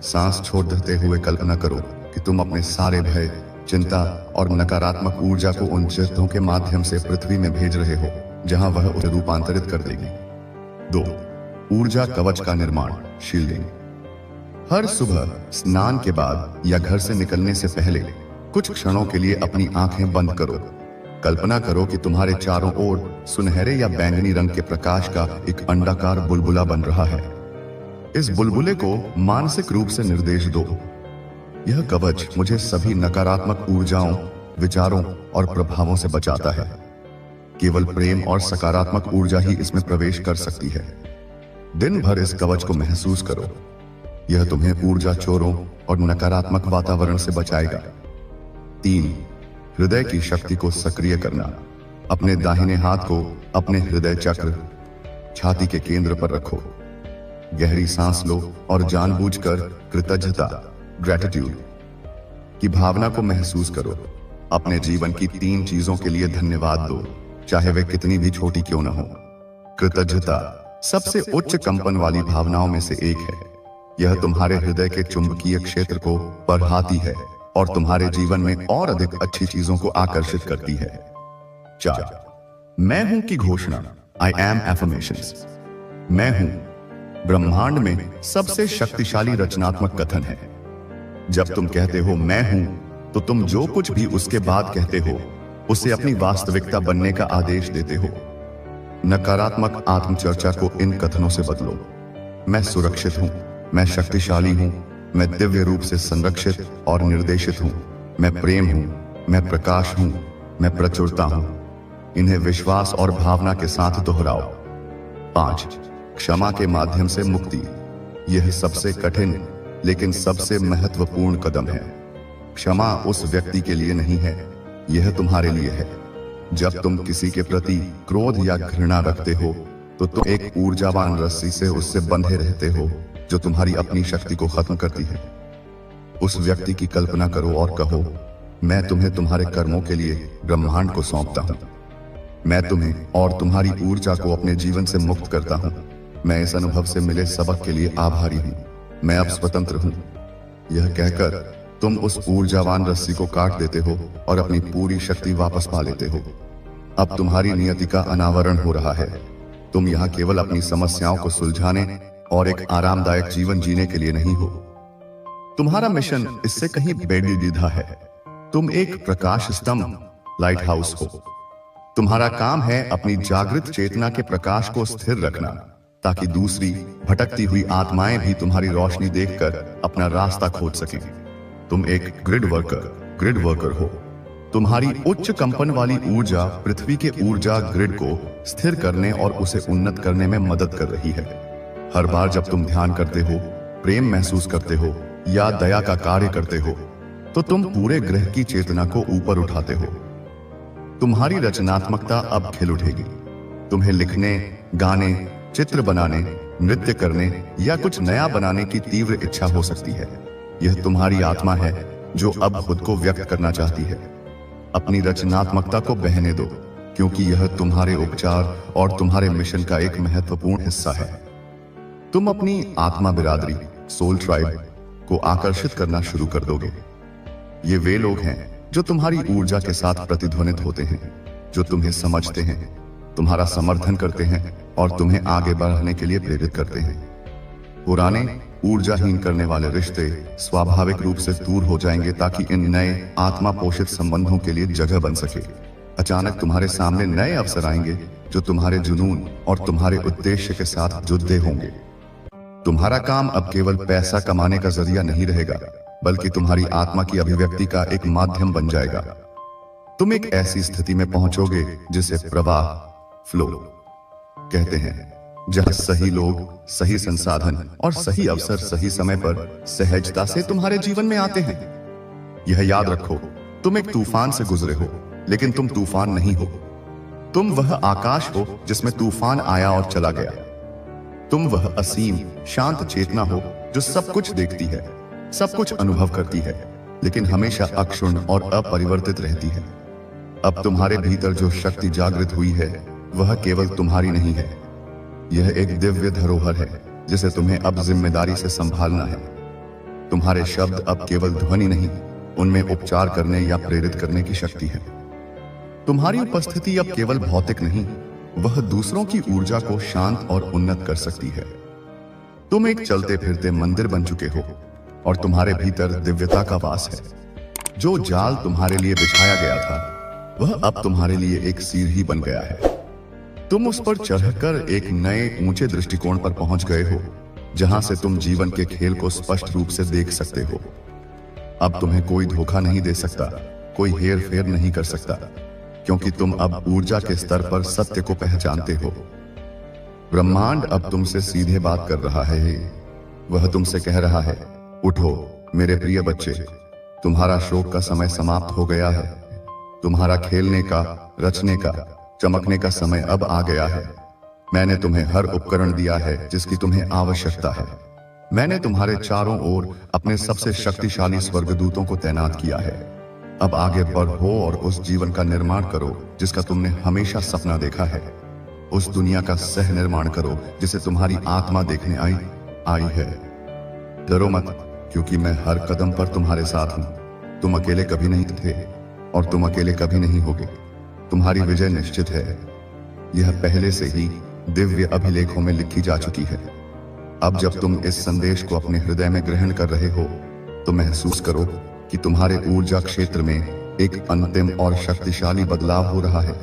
सांस छोड़ देते हुए कल्पना करो कि तुम अपने सारे भय, चिंता और नकारात्मक ऊर्जा को उन जद्दों के माध्यम से पृथ्वी में भेज रहे हो, जहां वह उसे रूपांतरित कर देगी। 2, ऊर्जा कवच का निर्माण, शील्डिंग। हर सुबह स्नान के बाद या घर से निकलने से पहले कुछ क्षणों के लिए अपनी आंखें बंद करो। कल्पना करो कि तुम्हारे चारों ओर सुनहरे या बैंगनी रंग के प्रकाश का एक अंडाकार बुलबुला बन रहा है। इस बुलबुले को मानसिक रूप से निर्देश दो। यह कवच मुझे सभी नकारात्मक ऊर्जाओं, विचारों और प्रभावों से बचाता है। केवल प्रेम और सकारात्मक ऊर्जा ही इसमें प्रवेश कर सकती है। दिन भर इस कवच को महसूस करो। यह तुम्हें ऊर्जा चोरों और नकारात्मक वातावरण से बचाएगा। 3, हृदय की शक्ति को सक्रिय करना। अपने दाहिने हाथ को अपने हृदय चक्र, छाती के केंद्र पर रखो। गहरी सांस लो और जानबूझकर कृतज्ञता, ग्रेटिट्यूड की भावना को महसूस करो। अपने जीवन की 3 चीजों के लिए धन्यवाद दो, चाहे वे कितनी भी छोटी क्यों न हो। कृतज्ञता सबसे उच्च कंपन वाली भावनाओं में से एक है। यह तुम्हारे हृदय के चुंबकीय क्षेत्र को बढ़ाती है और तुम्हारे जीवन में और अधिक अच्छी चीजों को आकर्षित करती है। 4, मैं हूं की घोषणा, आई एम एफर्मेशंस। मैं हूं ब्रह्मांड में सबसे शक्तिशाली रचनात्मक कथन है। जब तुम कहते हो मैं हूं, तो तुम जो कुछ भी उसके बाद कहते हो उसे अपनी वास्तविकता बनने का आदेश देते हो। नकारात्मक आत्मचर्चा को इन कथनों से बदलो। मैं सुरक्षित हूं, मैं शक्तिशाली हूं, मैं दिव्य रूप से संरक्षित और निर्देशित हूं, मैं प्रेम हूं, मैं प्रकाश हूं, मैं प्रचुरता हूं। इन्हें विश्वास और भावना के साथ दोहराओ। 5. क्षमा के माध्यम से मुक्ति। यह सबसे कठिन लेकिन सबसे महत्वपूर्ण कदम है। क्षमा उस व्यक्ति के लिए नहीं है, यह तुम्हारे लिए है। जब तुम किसी के प्रति क्रोध या घृणा रखते हो तो तुम एक ऊर्जावान रस्सी से उससे बंधे रहते हो जो तुम्हारी अपनी शक्ति को खत्म करती है। उस व्यक्ति की कल्पना करो और कहो, मैं तुम्हें तुम्हारे कर्मों के लिए ब्रह्मांड को सौंपता हूं। मैं तुम्हें और तुम्हारी ऊर्जा को अपने जीवन से मुक्त करता हूं। मैं इस अनुभव से मिले सबक के लिए आभारी हूं। मैं अब स्वतंत्र हूं। यह कहकर तुम उस ऊर्जावान रस्सी को काट देते हो और अपनी पूरी शक्ति वापस पा लेते हो। अब तुम्हारी नियति का अनावरण हो रहा है। तुम यहाँ केवल अपनी समस्याओं को सुलझाने और एक आरामदायक जीवन जीने के लिए नहीं हो। तुम्हारा मिशन इससे कहीं बेनकाब है। तुम एक प्रकाश स्तंभ, लाइट हाउस हो। तुम्हारा काम है अपनी जागृत चेतना के प्रकाश को स्थिर रखना ताकि दूसरी भटकती हुई आत्माएं भी तुम्हारी रोशनी देखकर अपना रास्ता खोज सकें। तुम एक ग्रिड वर्कर हो। तुम्हारी उच्च कंपन वाली ऊर्जा पृथ्वी के ऊर्जा ग्रिड को स्थिर करने और उसे उन्नत करने में मदद कर रही है। हर बार जब तुम ध्यान करते हो, प्रेम महसूस करते हो या दया का कार्य करते हो तो तुम पूरे ग्रह की चेतना को ऊपर उठाते हो। तुम्हारी रचनात्मकता अब खिल उठेगी। तुम्हें लिखने, गाने, चित्र बनाने, नृत्य करने या कुछ नया बनाने की तीव्र इच्छा हो सकती है। यह तुम्हारी आत्मा है जो अब खुद को व्यक्त करना चाहती है। अपनी रचनात्मकता को बहने दो क्योंकि यह तुम्हारे उपचार और तुम्हारे मिशन का एक महत्वपूर्ण हिस्सा है। तुम अपनी आत्मा बिरादरी, सोल ट्राइब को आकर्षित करना शुरू कर दोगे। ये वे लोग हैं जो तुम्हारी ऊर्जा के साथ प्रतिध्वनित होते हैं, जो तुम्हें समझते हैं, तुम्हारा समर्थन करते हैं और तुम्हें आगे बढ़ने के लिए प्रेरित करते हैं। पुराने ऊर्जाहीन करने वाले रिश्ते स्वाभाविक रूप से दूर हो जाएंगे ताकि इन नए आत्मा पोषित संबंधों के लिए जगह बन सके। अचानक तुम्हारे सामने नए अवसर आएंगे जो तुम्हारे जुनून और तुम्हारे उद्देश्य के साथ जुड़े होंगे। तुम्हारा काम अब केवल पैसा कमाने का जरिया नहीं रहेगा, बल्कि तुम्हारी आत्मा की अभिव्यक्ति का एक माध्यम बन जाएगा। तुम एक ऐसी स्थिति में पहुंचोगे जिसे प्रवाह, फ्लो कहते हैं, जहां सही लोग, सही संसाधन और सही अवसर सही समय पर सहजता से तुम्हारे जीवन में आते हैं। यह याद रखो, तुम एक तूफान से गुजरे हो, लेकिन तुम तूफान नहीं हो। तुम वह आकाश हो जिसमें तूफान आया और चला गया। तुम वह असीम शांत चेतना हो जो सब कुछ देखती है, सब कुछ अनुभव करती है, लेकिन हमेशा अक्षुण्ण और अपरिवर्तित रहती है। अब तुम्हारे भीतर जो शक्ति जागृत हुई है वह केवल तुम्हारी नहीं है। यह एक दिव्य धरोहर है जिसे तुम्हें अब जिम्मेदारी से संभालना है। तुम्हारे शब्द अब केवल ध्वनि नहीं, उनमें उपचार करने या प्रेरित करने की शक्ति है। तुम्हारी उपस्थिति अब केवल भौतिक नहीं, वह दूसरों की ऊर्जा को शांत और उन्नत कर सकती है। तुम एक चलते फिरते मंदिर बन चुके हो और तुम्हारे भीतर दिव्यता का वास है। जो जाल तुम्हारे लिए बिछाया गया था वह अब तुम्हारे लिए एक सीढ़ी बन गया है। तुम उस पर चढ़कर एक नए ऊंचे दृष्टिकोण पर पहुंच गए हो, जहां से तुम जीवन के खेल को स्पष्ट रूप से देख सकते हो। अब तुम्हें कोई धोखा नहीं दे सकता, कोई हेर फेर नहीं कर सकता, क्योंकि तुम अब ऊर्जा के स्तर पर सत्य को पहचानते हो। ब्रह्मांड अब तुमसे सीधे बात कर रहा है। वह तुमसे कह रहा है, उठो मेरे प्रिय बच्चे, तुम्हारा शोक का समय समाप्त हो गया है। तुम्हारा खेलने का, रचने का, चमकने का समय अब आ गया है। मैंने तुम्हें हर उपकरण दिया है जिसकी तुम्हें आवश्यकता है। मैंने तुम्हारे चारों ओर अपने सबसे शक्तिशाली स्वर्गदूतों को तैनात किया है। अब आगे बढ़ो और उस जीवन का निर्माण करो जिसका तुमने हमेशा सपना देखा है। उस दुनिया का सह निर्माण करो जिसे तुम्हारी आत्मा देखने आई है। डरो मत, क्योंकि मैं हर कदम पर तुम्हारे साथ हूं। तुम अकेले कभी नहीं थे और तुम अकेले कभी नहीं होगे। तुम्हारी विजय निश्चित है। यह पहले से ही दिव्य अभिलेखों में लिखी जा चुकी है। अब जब तुम इस संदेश को अपने हृदय में ग्रहण कर रहे हो तो महसूस करो कि तुम्हारे ऊर्जा क्षेत्र में एक अंतिम और शक्तिशाली बदलाव हो रहा है।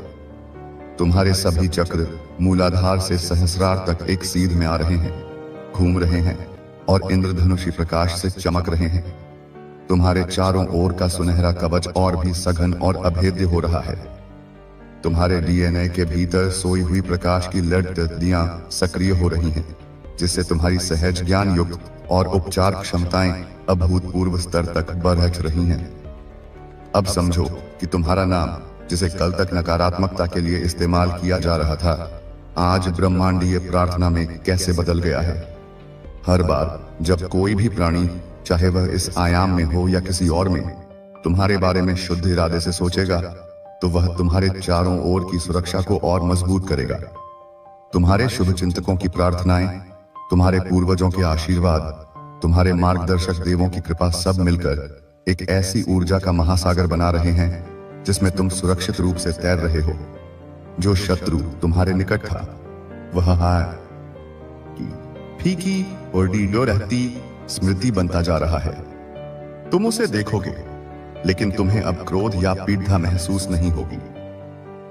तुम्हारे सभी चक्र मूलाधार से सहस्रार तक एक सीध में आ रहे हैं, घूम रहे हैं और इंद्रधनुषी प्रकाश से चमक रहे हैं। तुम्हारे चारों ओर का सुनहरा कवच और भी सघन और अभेद्य हो रहा है। तुम्हारे डीएनए के भीतर सोई हुई प्रकाश की लड़तियां सक्रिय हो रही हैं, जिससे तुम्हारी सहज ज्ञान युक्त और उपचार क्षमताएं अभूतपूर्व स्तर तक बढ़ रही हैं। अब समझो कि तुम्हारा नाम, जिसे कल तक नकारात्मकता के लिए इस्तेमाल किया जा रहा था, आज ब्रह्मांडीय प्रार्थना में कैसे बदल गया है। हर बार जब कोई भी प्राणी, चाहे वह इस आयाम में हो या किसी और में, तुम्हारे बारे में शुद्ध इरादे से सोचेगा, तो वह तुम्हारे चारों ओर की सुरक्षा को और मजबूत करेगा। तुम्हारे शुभ चिंतकों की प्रार्थनाएं, तुम्हारे पूर्वजों के आशीर्वाद, तुम्हारे मार्गदर्शक देवों की कृपा सब मिलकर एक ऐसी ऊर्जा का महासागर बना रहे हैं जिसमें तुम सुरक्षित रूप से तैर रहे हो। जो शत्रु तुम्हारे निकट था, वह हार की फीकी और डीडो रहती स्मृति बनता जा रहा है। तुम उसे देखोगे, लेकिन तुम्हें अब क्रोध या पीड़ा महसूस नहीं होगी।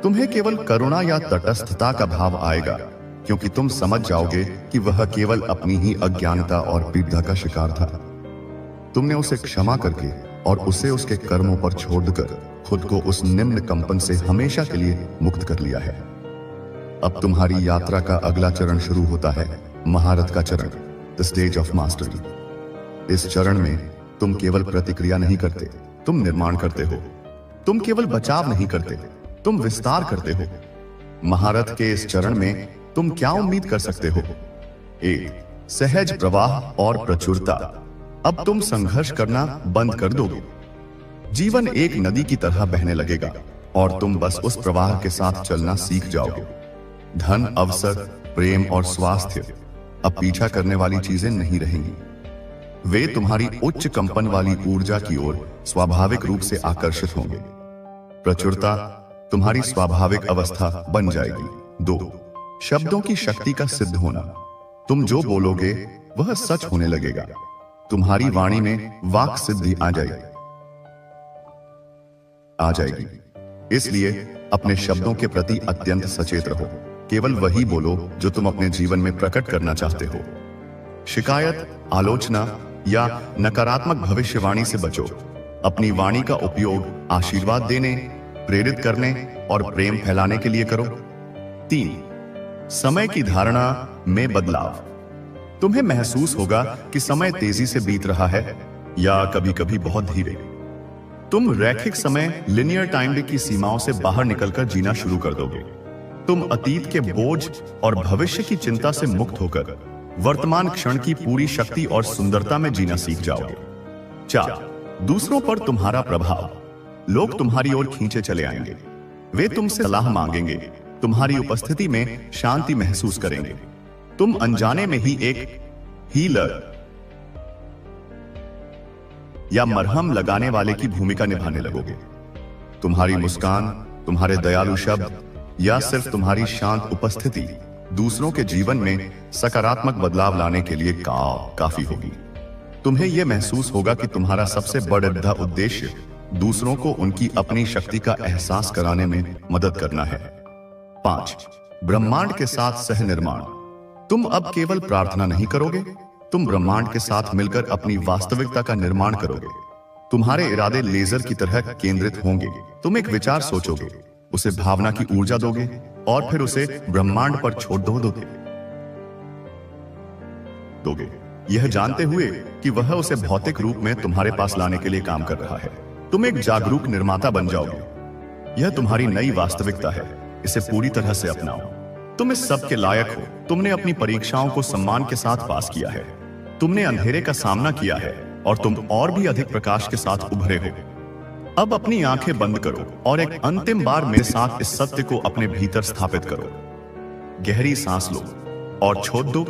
तुम्हें केवल करुणा या तटस्थता का भाव आएगा, क्योंकि तुम समझ जाओगे कि वह केवल अपनी ही अज्ञानता और पीड़ा का शिकार था। तुमने उसे क्षमा करके और उसे उसके कर्मों पर छोड़कर खुद को उस निम्न कंपन से हमेशा के लिए मुक्त कर लिया है। अब तुम्हारी यात्रा का अगला चरण शुरू होता है, महारथ का चरण, द स्टेज ऑफ मास्टरी। इस चरण में तुम केवल प्रतिक्रिया नहीं करते, तुम निर्माण करते हो। तुम केवल बचाव नहीं करते, तुम विस्तार करते हो। महारथ के इस चरण में तुम क्या उम्मीद कर सकते हो? एक सहज प्रवाह और प्रचुरता। अब तुम संघर्ष करना बंद कर दोगे। जीवन एक नदी की तरह बहने लगेगा और तुम बस उस प्रवाह के साथ चलना सीख जाओगे। धन, अवसर, प्रेम और स्वास्थ्य अब पीछा करने वाली चीजें नहीं रहेंगी। वे तुम्हारी उच्च कंपन वाली ऊर्जा की ओर स्वाभाविक रूप से आकर्षित होंगे। प्रचुरता तुम्हारी स्वाभाविक अवस्था बन जाएगी। 2 शब्दों की शक्ति का सिद्ध होना। तुम जो बोलोगे वह सच होने लगेगा। तुम्हारी वाणी में वाक सिद्धि आ जाएगी। इसलिए अपने शब्दों के प्रति अत्यंत सचेत रहो। केवल वही बोलो जो तुम अपने जीवन में प्रकट करना चाहते हो। शिकायत, आलोचना या नकारात्मक भविष्यवाणी से बचो। अपनी वाणी का उपयोग आशीर्वाद देने, प्रेरित करने और प्रेम फैलाने के लिए करो। 3 समय की धारणा में बदलाव। तुम्हें महसूस होगा कि समय तेजी से बीत रहा है या कभी-कभी बहुत धीरे। तुम रैखिक समय, लिनियर टाइम की सीमाओं से बाहर निकलकर जीना शुरू कर दोगे। तुम अतीत के बोझ और भविष्य की चिंता से मुक्त होकर वर्तमान क्षण की पूरी शक्ति और सुंदरता में जीना सीख जाओगे। 4 दूसरों पर तुम्हारा प्रभाव। लोग तुम्हारी ओर खींचे चले आएंगे। वे तुमसे सलाह मांगेंगे, तुम्हारी उपस्थिति में शांति महसूस करेंगे। तुम अनजाने में ही एक हीलर या मरहम लगाने वाले की भूमिका निभाने लगोगे। तुम्हारी मुस्कान, तुम्हारे दयालु शब्द या सिर्फ तुम्हारी शांत उपस्थिति दूसरों के जीवन में सकारात्मक बदलाव लाने के लिए काफी होगी। तुम्हें यह महसूस होगा कि तुम्हारा सबसे बड़ा उद्देश्य दूसरों को उनकी अपनी शक्ति का एहसास कराने में मदद करना है। 5 ब्रह्मांड के साथ सह निर्माण। तुम अब केवल प्रार्थना नहीं करोगे, तुम ब्रह्मांड के साथ मिलकर अपनी वास्तविकता का निर्माण करोगे। तुम्हारे इरादे लेजर की तरह केंद्रित होंगे। तुम एक विचार सोचोगे, उसे भावना की ऊर्जा दोगे और फिर उसे ब्रह्मांड पर छोड़ दोगे, यह जानते हुए कि वह उसे भौतिक रूप में तुम्हारे पास लाने के लिए काम कर रहा है। तुम एक जागरूक निर्माता बन जाओगे। यह तुम्हारी नई वास्तविकता है। इसे पूरी तरह से अपनाओ। तुम इस सब के लायक हो। तुमने अपनी परीक्षाओं को सम्मान के साथ पास किया है। तुमने अंधेरे का सामना किया है और तुम और भी अधिक प्रकाश के साथ उभरे हो। अब अपनी आंखें बंद करो और एक अंतिम बार मेरे साथ इस सत्य को अपने भीतर स्थापित करो। गहरी सांस लो और छोड़ दो।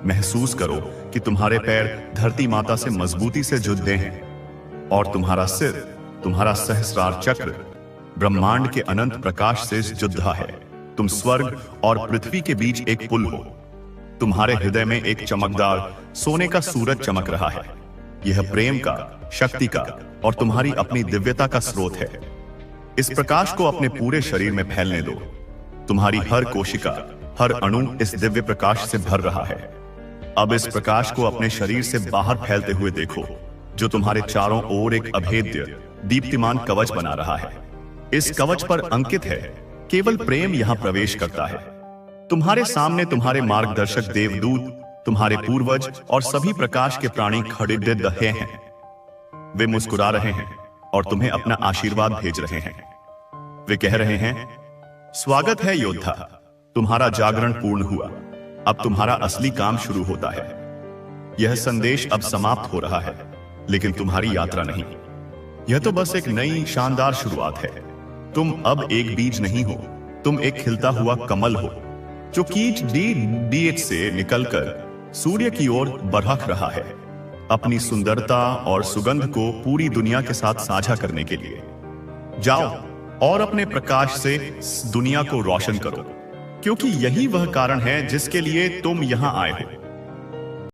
महसूस करो कि तुम्हारे पैर धरती माता से मजबूती से जुड़े हैं और तुम्हारा सिर, तुम्हारा सहस्रार चक्र ब्रह्मांड के अनंत प्रकाश से जुड़ा है। तुम स्वर्ग और पृथ्वी के बीच एक पुल हो। तुम्हारे हृदय में एक चमकदार सोने का सूरज चमक रहा है। यह प्रेम का, शक्ति का और तुम्हारी अपनी दिव्यता का स्रोत है। इस प्रकाश को अपने पूरे शरीर में फैलने दो। तुम्हारी हर कोशिका, हर अणु इस दिव्य प्रकाश से भर रहा है। अब इस प्रकाश को अपने शरीर से बाहर फैलते हुए देखो, जो तुम्हारे चारों ओर एक अभेद्य, दीप्तिमान कवच बना रहा है। इस कवच पर अंकित है, केवल प्रेम यहां प्रवेश करता है। तुम्हारे सामने तुम्हारे मार्गदर्शक देवदूत, तुम्हारे पूर्वज और सभी प्रकाश के प्राणी खड़े रहे हैं। वे मुस्कुरा रहे हैं और तुम्हें अपना आशीर्वाद भेज रहे हैं। वे कह रहे हैं, स्वागत है योद्धा, तुम्हारा जागरण पूर्ण हुआ। अब तुम्हारा असली काम शुरू होता है। यह संदेश अब समाप्त हो रहा है, लेकिन तुम्हारी यात्रा नहीं। यह तो बस एक नई शानदार शुरुआत है। तुम अब एक बीज नहीं हो, तुम एक खिलता हुआ कमल हो, जो कीट डीएच से निकलकर सूर्य की ओर बढ़ रहा है, अपनी सुंदरता और सुगंध को पूरी दुनिया के साथ साझा करने के लिए। जाओ और अपने प्रकाश से दुनिया को रोशन करो, क्योंकि यही वह कारण है जिसके लिए तुम यहां आए हो।